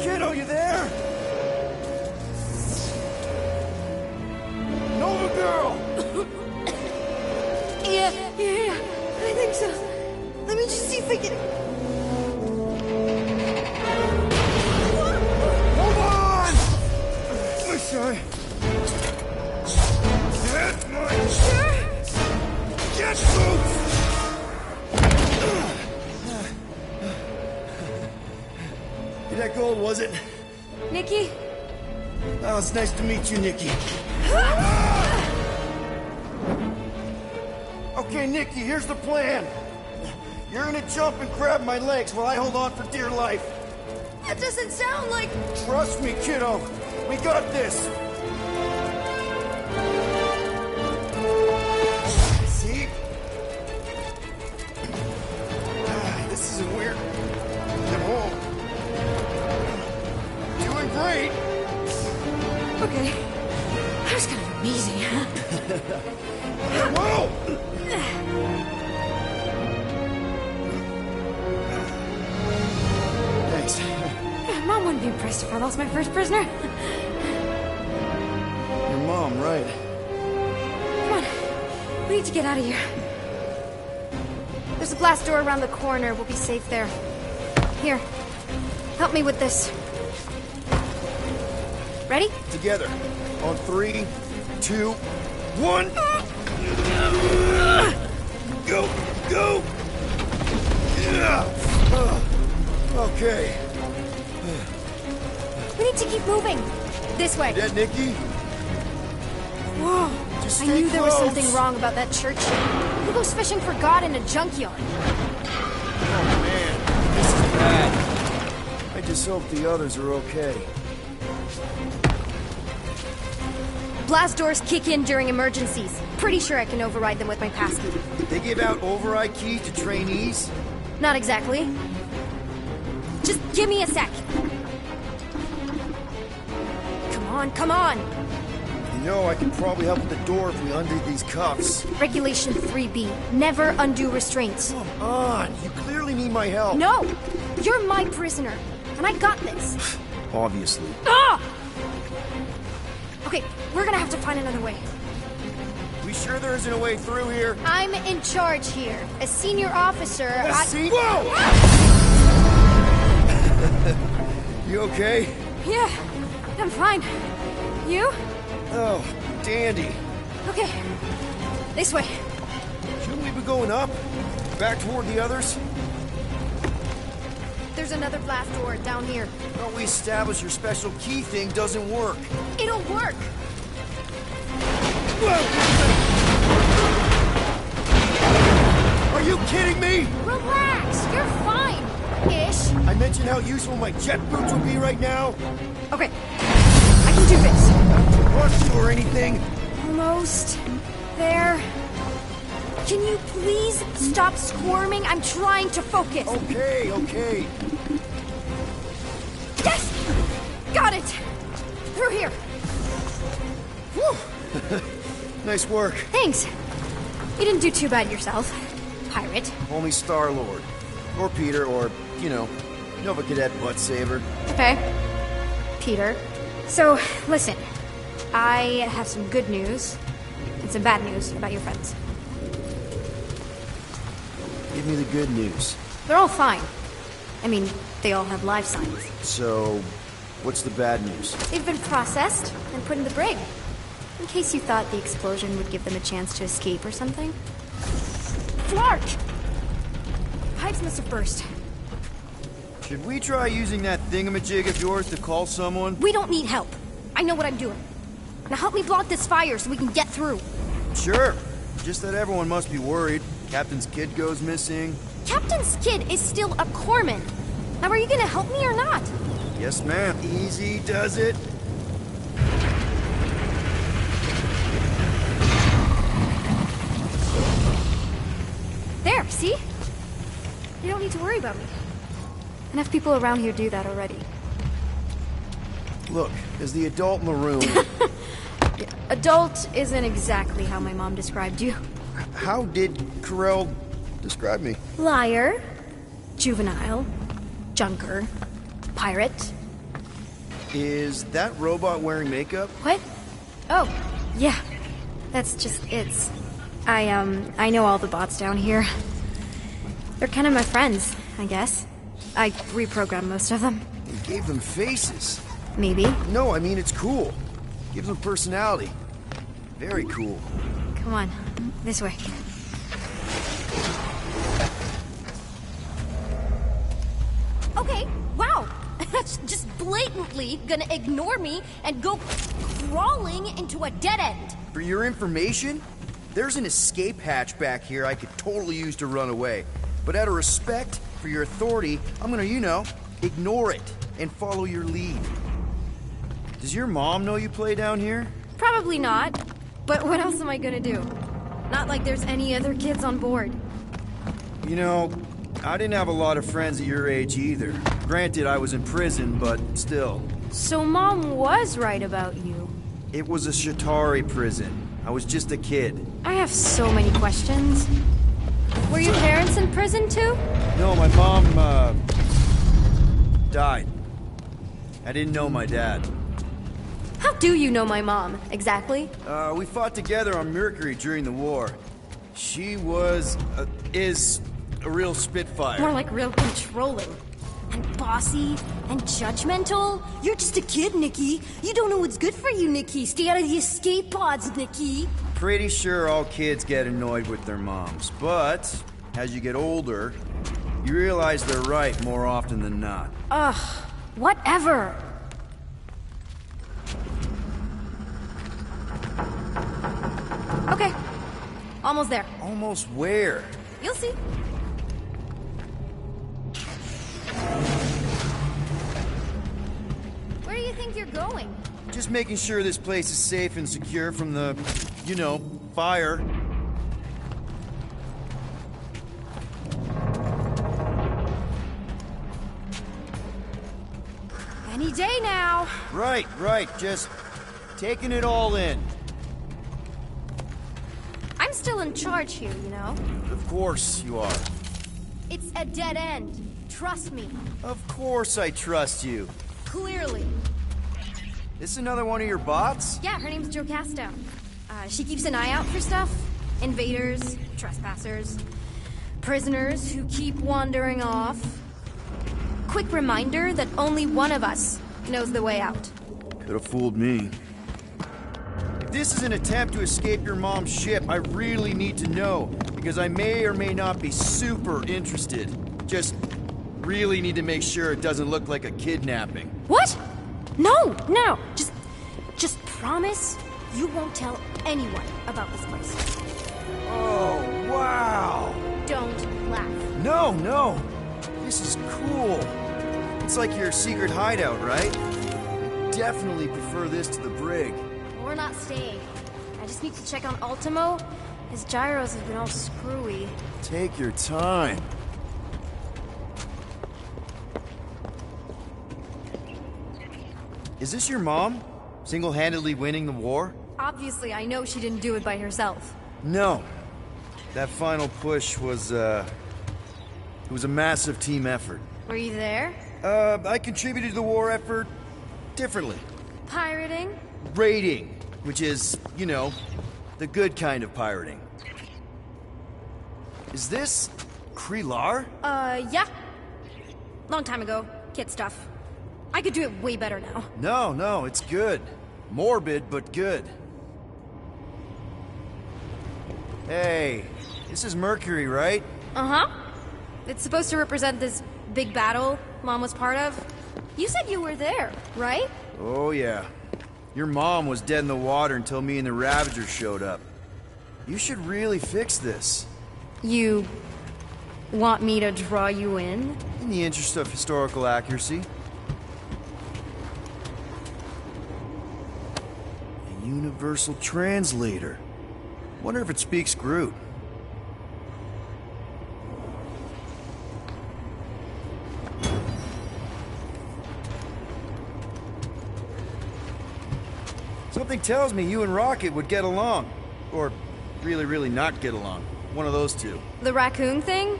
Kiddo, you there? Nova girl! Yeah, I think so. Let me just see if I can... Hold on! My son! Get my... Sure? Get loose! That gold, was it? Nikki? Oh, it's nice to meet you, Nikki. Okay, Nikki, here's the plan. You're gonna jump and grab my legs while I hold on for dear life. That doesn't sound like... Trust me, kiddo. We got this. See? This isn't weird. I'm home. Doing great. Okay. That was kind of amazing, huh? Whoa! Thanks. Mom wouldn't be impressed if I lost my first prisoner. Your mom, right? Come on. We need to get out of here. There's a glass door around the corner. We'll be safe there. Here. Help me with this. Ready? Together. On 3, 2, 1. Go! Go! Yeah. Okay. We need to keep moving. This way. That Nikki? Whoa. Just I stay knew there was close. something wrong about that church. Who goes fishing for God in a junkyard? Oh man, this is bad. I just hope the others are okay. Blast doors kick in during emergencies. Pretty sure I can override them with my passkey. They give out override keys to trainees? Not exactly. Just give me a sec. Come on, come on. You know, I can probably help with the door if we undo these cuffs. Regulation 3B. Never undo restraints. Come on, you clearly need my help. No! You're my prisoner, and I got this. Obviously. Ah! Okay, we're gonna have to find another way. We sure there isn't a way through here? I'm in charge here. As senior officer, Whoa! You okay? Yeah, I'm fine. You? Oh, dandy. Okay. This way. Shouldn't we be going up? Back toward the others? There's another blast door down here. Thought we established your special key thing doesn't work. It'll work. Are you kidding me? Relax. You're fine. Ish. I mentioned how useful my jet boots would be right now. Okay. I can do this. Rush you or anything? Almost. There. Can you please stop squirming? I'm trying to focus. Okay, okay. Yes! Got it! Through here. Whew. Nice work. Thanks. You didn't do too bad yourself, pirate. Only Star-Lord. Or Peter, or, you know, Nova Cadet Butt Saver. Okay. Peter. So, listen. I have some good news and some bad news about your friends. Give me the good news. They're all fine. I mean, they all have life signs. So, what's the bad news? They've been processed and put in the brig. In case you thought the explosion would give them a chance to escape or something. Flark! Pipes must have burst. Should we try using that thingamajig of yours to call someone? We don't need help. I know what I'm doing. Now help me block this fire so we can get through. Sure. Just that everyone must be worried. Captain's kid goes missing. Captain's kid is still a corpsman. Now are you gonna help me or not? Yes, ma'am. Easy does it. There, see? You don't need to worry about me. Enough people around here do that already. Look, as the adult in the room... Adult isn't exactly how my mom described you. How did Carell describe me? Liar, juvenile, junker, pirate. Is that robot wearing makeup? What? Oh, yeah. That's just it's. I know all the bots down here. They're kind of my friends, I guess. I reprogrammed most of them. You gave them faces. Maybe. No, I mean it's cool. Gives them personality. Very cool. Come on, this way. Okay, wow. That's just blatantly gonna ignore me and go crawling into a dead end. For your information, there's an escape hatch back here I could totally use to run away. But out of respect for your authority, I'm gonna, you know, ignore it and follow your lead. Does your mom know you play down here? Probably not. But what else am I gonna do? Not like there's any other kids on board. You know, I didn't have a lot of friends at your age either. Granted, I was in prison, but still. So Mom was right about you. It was a Shatari prison. I was just a kid. I have so many questions. Were your parents in prison too? No, my mom, died. I didn't know my dad. How do you know my mom, exactly? We fought together on Mercury during the war. She was, is a real spitfire. More like real controlling. And bossy and judgmental. You're just a kid, Nikki. You don't know what's good for you, Nikki. Stay out of the escape pods, Nikki. Pretty sure all kids get annoyed with their moms, but as you get older, you realize they're right more often than not. Ugh, whatever. Okay, almost there. Almost where? You'll see. Where do you think you're going? Just making sure this place is safe and secure from the, you know, fire. Any day now. Right, just taking it all in. I'm still in charge here, you know? Of course you are. It's a dead end. Trust me. Of course I trust you. Clearly. This another one of your bots? Yeah, her name's Jocasta. She keeps an eye out for stuff. Invaders, trespassers, prisoners who keep wandering off. Quick reminder that only one of us knows the way out. Could have fooled me. If this is an attempt to escape your mom's ship, I really need to know, because I may or may not be super interested. Just really need to make sure it doesn't look like a kidnapping. What? No. Just promise you won't tell anyone about this place. Oh, wow! Don't laugh. No. This is cool. It's like your secret hideout, right? I definitely prefer this to the brig. We're not staying. I just need to check on Ultimo. His gyros have been all screwy. Take your time. Is this your mom? Single-handedly winning the war? Obviously, I know she didn't do it by herself. No. That final push was, it was a massive team effort. Were you there? I contributed to the war effort differently. Pirating? Raiding, which is, you know, the good kind of pirating. Is this Krelar? Yeah. Long time ago. Kid stuff. I could do it way better now. No, it's good. Morbid, but good. Hey, this is Mercury, right? Uh-huh. It's supposed to represent this big battle Mom was part of. You said you were there, right? Oh, yeah. Your mom was dead in the water until me and the Ravagers showed up. You should really fix this. You want me to draw you in? In the interest of historical accuracy. A universal translator. Wonder if it speaks Groot. Something tells me you and Rocket would get along. Or really not get along. One of those two. The raccoon thing?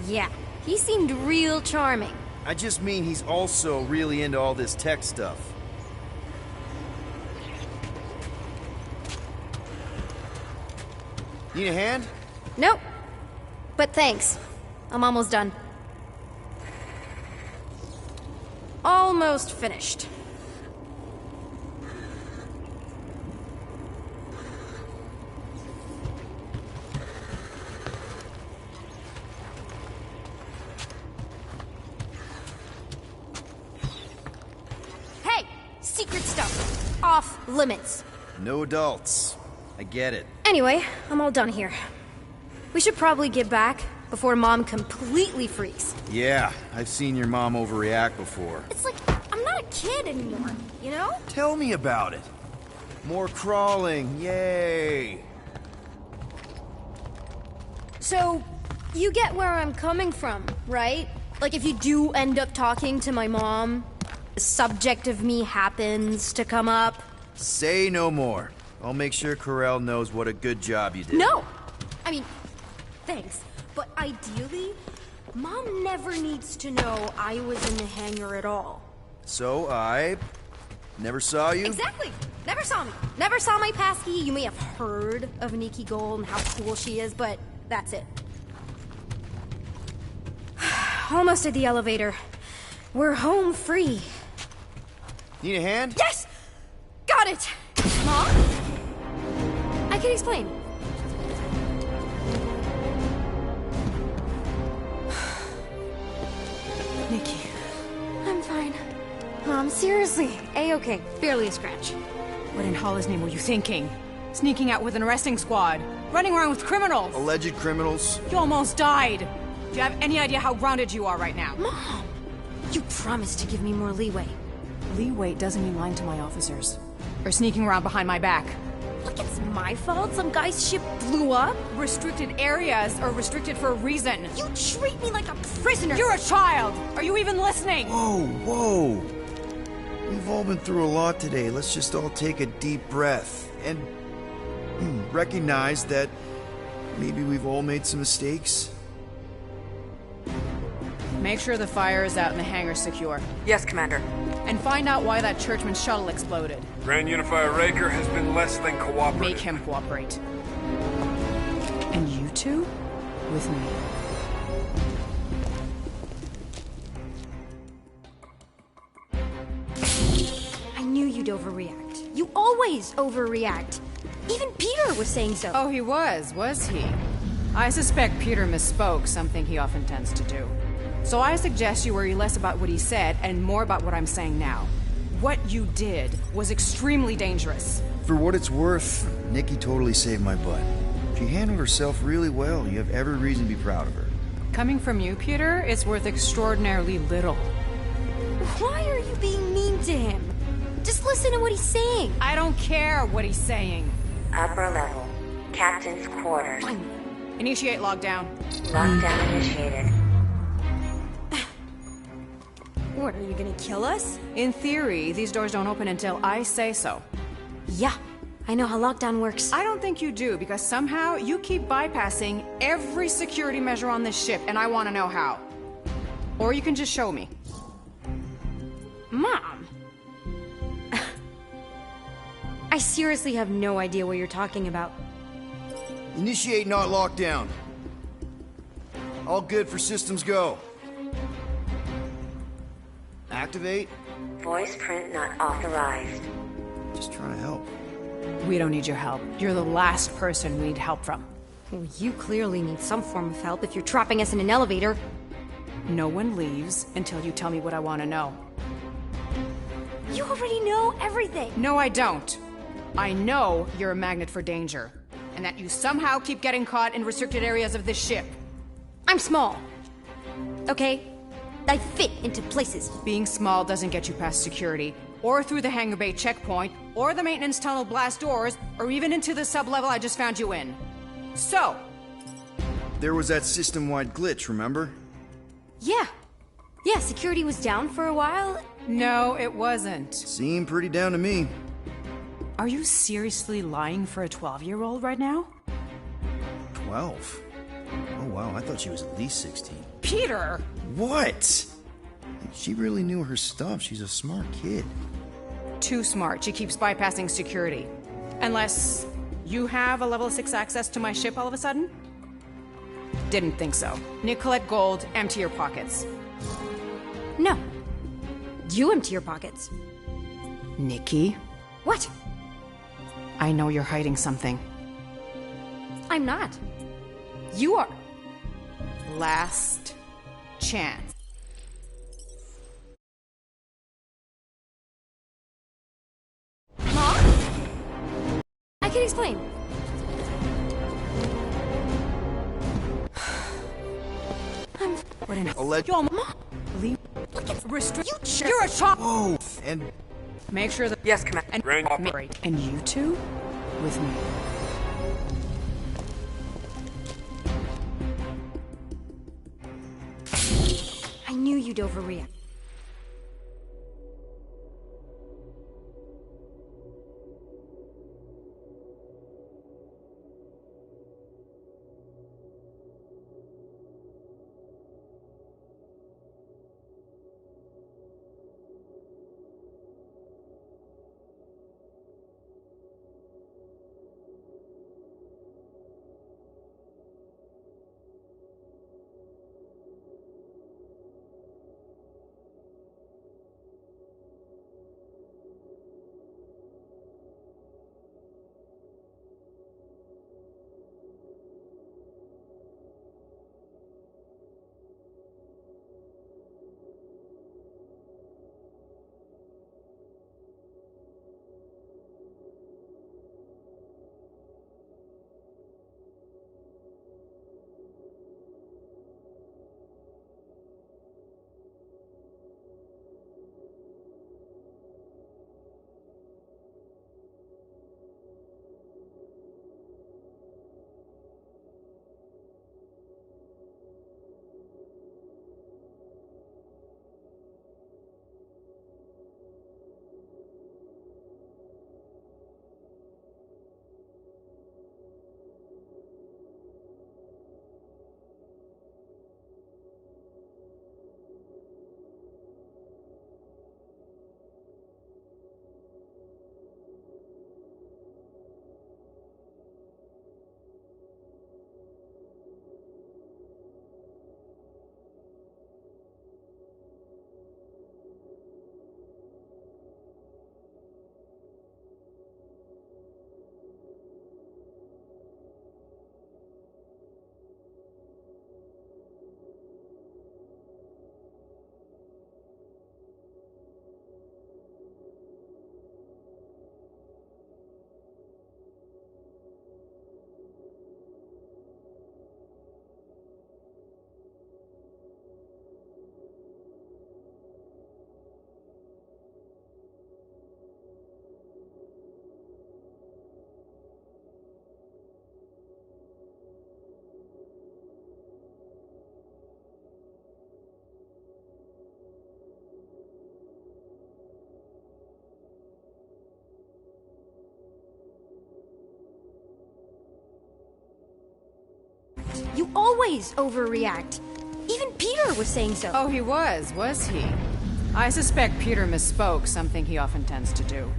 Yeah, he seemed real charming. I just mean he's also really into all this tech stuff. Need a hand? Nope. But thanks. I'm almost done. Almost finished. Hey! Secret stuff. Off limits. No adults. I get it. Anyway, I'm all done here. We should probably get back before Mom completely freaks. Yeah, I've seen your mom overreact before. It's like, I'm not a kid anymore, you know? Tell me about it. More crawling, yay! So, you get where I'm coming from, right? Like if you do end up talking to my mom, the subject of me happens to come up. Say no more. I'll make sure Corell knows what a good job you did. No! I mean, thanks. But ideally, Mom never needs to know I was in the hangar at all. So I never saw you? Exactly! Never saw me. Never saw my passkey. You may have heard of Nikki Gold and how cool she is, but that's it. Almost at the elevator. We're home free. Need a hand? Yes! Got it! Mom? I can explain. Nikki. I'm fine. Seriously, A-okay. Barely a scratch. What in Hollis' name were you thinking? Sneaking out with an arresting squad? Running around with criminals? Alleged criminals? You almost died! Do you have any idea how grounded you are right now? Mom! You promised to give me more leeway. Leeway doesn't mean lying to my officers. Or sneaking around behind my back. Look, it's my fault some guy's ship blew up. Restricted areas are restricted for a reason. You treat me like a prisoner. You're a child! Are you even listening? Whoa, whoa. We've all been through a lot today. Let's just all take a deep breath and recognize that maybe we've all made some mistakes. Make sure the fire is out and the hangar's secure. Yes, Commander. And find out why that churchman's shuttle exploded. Grand Unifier Raker has been less than cooperative. Make him cooperate. And you two? With me. I knew you'd overreact. You always overreact. Even Peter was saying so. Oh, he was he? I suspect Peter misspoke, something he often tends to do. So I suggest you worry less about what he said and more about what I'm saying now. What you did was extremely dangerous. For what it's worth, Nikki totally saved my butt. She handled herself really well. You have every reason to be proud of her. Coming from you, Peter, it's worth extraordinarily little. Why are you being mean to him? Just listen to what he's saying. I don't care what he's saying. Upper level. Captain's quarters. Initiate lockdown. Lockdown initiated. What, are you gonna kill us? In theory, these doors don't open until I say so. Yeah, I know how lockdown works. I don't think you do, because somehow you keep bypassing every security measure on this ship, and I want to know how. Or you can just show me. Mom! I seriously have no idea what you're talking about. Initiate not lockdown. All good for systems go. Activate. Voice print not authorized. Just trying to help. We don't need your help. You're the last person we need help from. Well, you clearly need some form of help if you're trapping us in an elevator. No one leaves until you tell me what I want to know. You already know everything. No, I don't. I know you're a magnet for danger, and that you somehow keep getting caught in restricted areas of this ship. I'm small. Okay? I fit into places. Being small doesn't get you past security, or through the hangar bay checkpoint, or the maintenance tunnel blast doors, or even into the sub-level I just found you in. So... There was that system-wide glitch, remember? Yeah. Yeah, security was down for a while. No, it wasn't. Seemed pretty down to me. Are you seriously lying for a 12-year-old right now? 12? Oh wow, I thought she was at least 16. Peter! What? She really knew her stuff. She's a smart kid. Too smart. She keeps bypassing security. Unless you have a level 6 access to my ship all of a sudden? Didn't think so. Nicolette Gold, empty your pockets. No. You empty your pockets. Nikki? What? I know you're hiding something. I'm not. You are. Last chance. Mom? I can explain. What an alleged. Your mom. Leave. Look at restrict. You're a child. Whoa! And make sure that yes, Commander. And you two, with me. I knew you'd overreact. always overreact. Even Peter was saying so. Oh, he was he? I suspect Peter misspoke, something he often tends to do.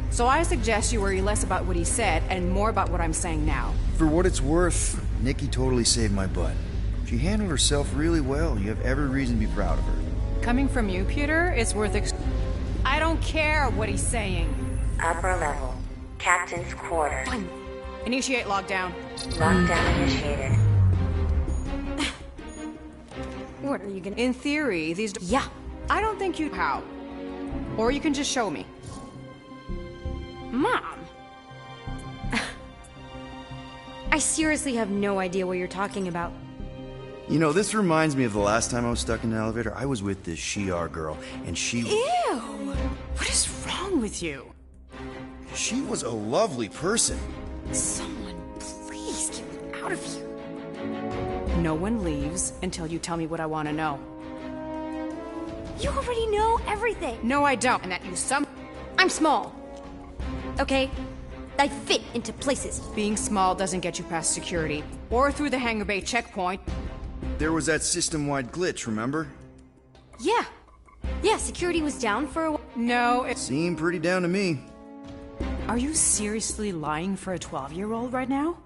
So I suggest you worry less about what he said and more about what I'm saying now. For what it's worth, Nikki totally saved my butt. She handled herself really well. You have every reason to be proud of her. Coming from you, Peter, it's worth I don't care what he's saying. Upper level. Captain's quarters. Fine. Initiate lockdown. Lockdown initiated. What are you gonna... In theory, these... Yeah. I don't think you... How? Or you can just show me. Mom! I seriously have no idea what you're talking about. You know, this reminds me of the last time I was stuck in an elevator. I was with this Shi'ar girl, and she... Ew! What is wrong with you? She was a lovely person. Someone, please get me out of here. No one leaves until you tell me what I want to know. You already know everything. No, I don't. And that you I'm small. Okay? I fit into places. Being small doesn't get you past security. Or through the hangar bay checkpoint. There was that system-wide glitch, remember? Yeah. Yeah, security was down for a while. No, it seemed pretty down to me. Are you seriously lying for a 12-year-old right now?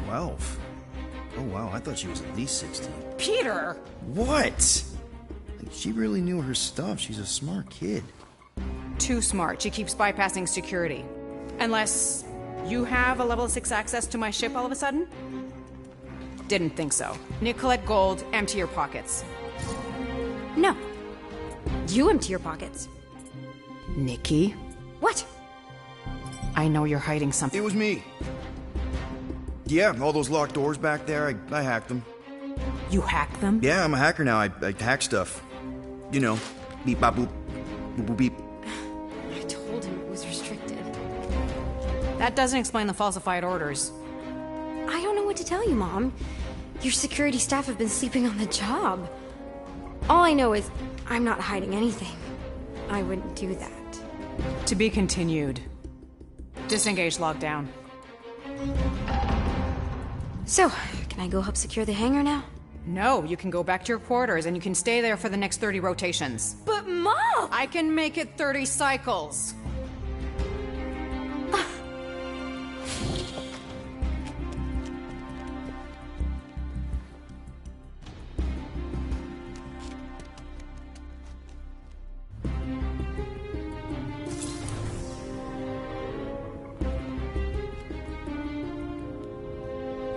12? Oh wow, I thought she was at least 16. Peter! What? She really knew her stuff. She's a smart kid. Too smart. She keeps bypassing security. Unless you have a level 6 access to my ship all of a sudden? Didn't think so. Nicolette Gold, empty your pockets. No. You empty your pockets. Nikki? What? I know you're hiding something. It was me. Yeah, all those locked doors back there, I hacked them. You hacked them? Yeah, I'm a hacker now. I hack stuff. You know, beep, bop, boop, boop, boop, beep. I told him it was restricted. That doesn't explain the falsified orders. I don't know what to tell you, Mom. Your security staff have been sleeping on the job. All I know is I'm not hiding anything. I wouldn't do that. To be continued. Disengage lockdown. So, can I go help secure the hangar now? No, you can go back to your quarters and you can stay there for the next 30 rotations. But Mom! I can make it 30 cycles.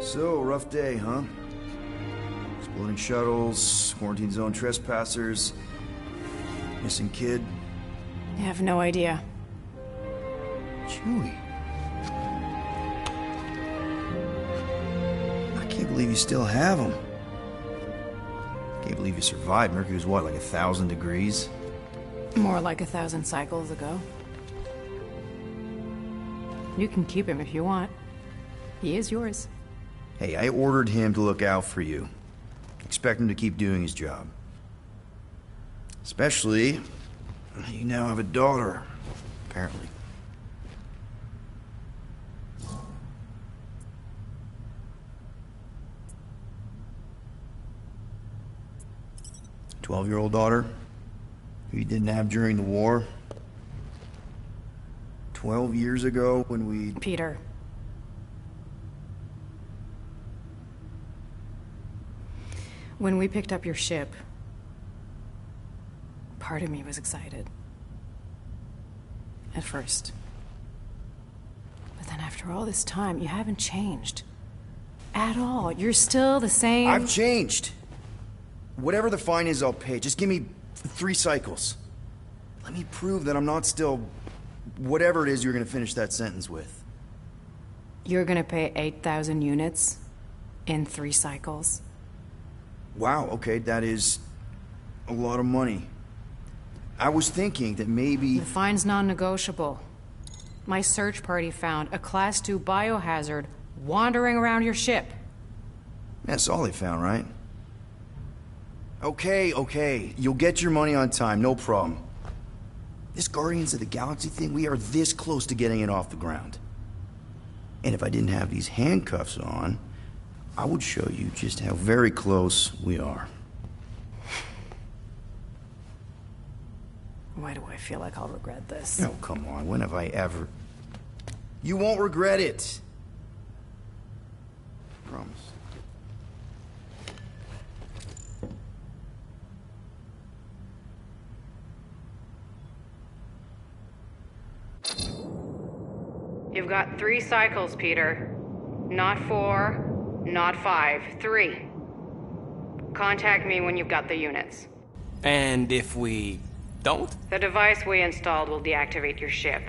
So, rough day, huh? Exploding shuttles, quarantine zone trespassers, missing kid. I have no idea. Chewie. I can't believe you still have him. Can't believe you survived. Mercury was what, like 1,000 degrees? More like 1,000 cycles ago. You can keep him if you want. He is yours. Hey, I ordered him to look out for you. Expect him to keep doing his job. Especially, you now have a daughter, apparently. A 12-year-old daughter who you didn't have during the war. 12 years ago when we... Peter. When we picked up your ship, part of me was excited. At first. But then after all this time, you haven't changed. At all. You're still the same... I've changed. Whatever the fine is, I'll pay. Just give me 3 cycles. Let me prove that I'm not still... whatever it is you're gonna finish that sentence with. You're gonna pay 8,000 units in 3 cycles? Wow, okay, that is a lot of money. I was thinking that maybe... The fine's non-negotiable. My search party found a Class 2 biohazard wandering around your ship. That's all they found, right? Okay. You'll get your money on time, no problem. This Guardians of the Galaxy thing, we are this close to getting it off the ground. And if I didn't have these handcuffs on, I would show you just how very close we are. Why do I feel like I'll regret this? Oh, come on. When have I ever... You won't regret it. Promise. You've got 3 cycles, Peter. Not 4, not 5, 3. Contact me when you've got the units. And if we don't? The device we installed will deactivate your ship,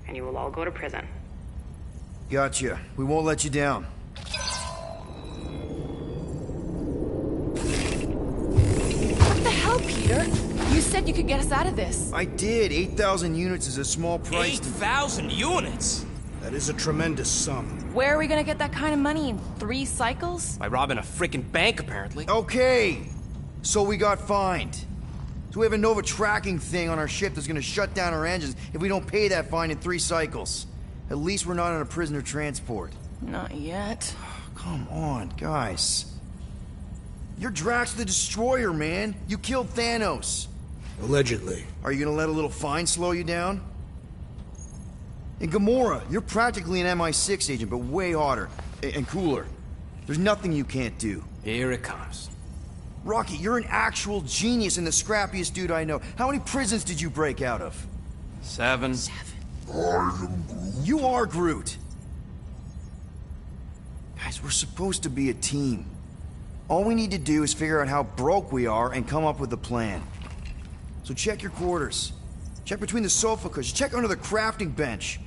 and you will all go to prison. Gotcha. We won't let you down. What the hell, Peter? You said you could get us out of this. I did. 8,000 units is a small price. 8,000 units? That is a tremendous sum. Where are we gonna get that kind of money in 3 cycles? By robbing a freaking bank, apparently. Okay. So we got fined. So we have a Nova tracking thing on our ship that's gonna shut down our engines if we don't pay that fine in 3 cycles. At least we're not on a prisoner transport. Not yet. Come on, guys. You're Drax the Destroyer, man. You killed Thanos. Allegedly. Are you gonna let a little fine slow you down? And Gamora, you're practically an MI6 agent, but way hotter. And cooler. There's nothing you can't do. Here it comes. Rocky, you're an actual genius and the scrappiest dude I know. How many prisons did you break out of? 7. You are Groot. Guys, we're supposed to be a team. All we need to do is figure out how broke we are and come up with a plan. So check your quarters. Check between the sofa cushions. Check under the crafting bench.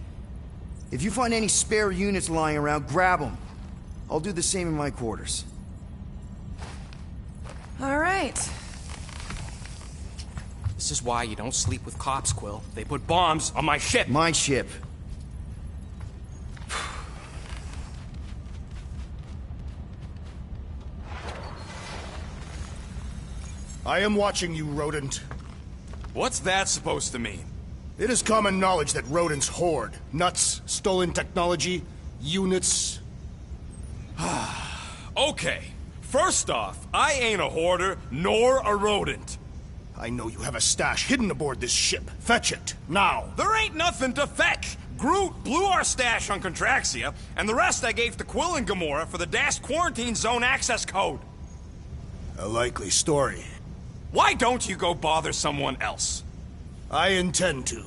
If you find any spare units lying around, grab them. I'll do the same in my quarters. All right. This is why you don't sleep with cops, Quill. They put bombs on my ship. My ship. I am watching you, rodent. What's that supposed to mean? It is common knowledge that rodents hoard nuts, stolen technology, units. Okay. First off, I ain't a hoarder, nor a rodent. I know you have a stash hidden aboard this ship. Fetch it, now. There ain't nothing to fetch. Groot blew our stash on Contraxia, and the rest I gave to Quill and Gamora for the DAS quarantine zone access code. A likely story. Why don't you go bother someone else? I intend to.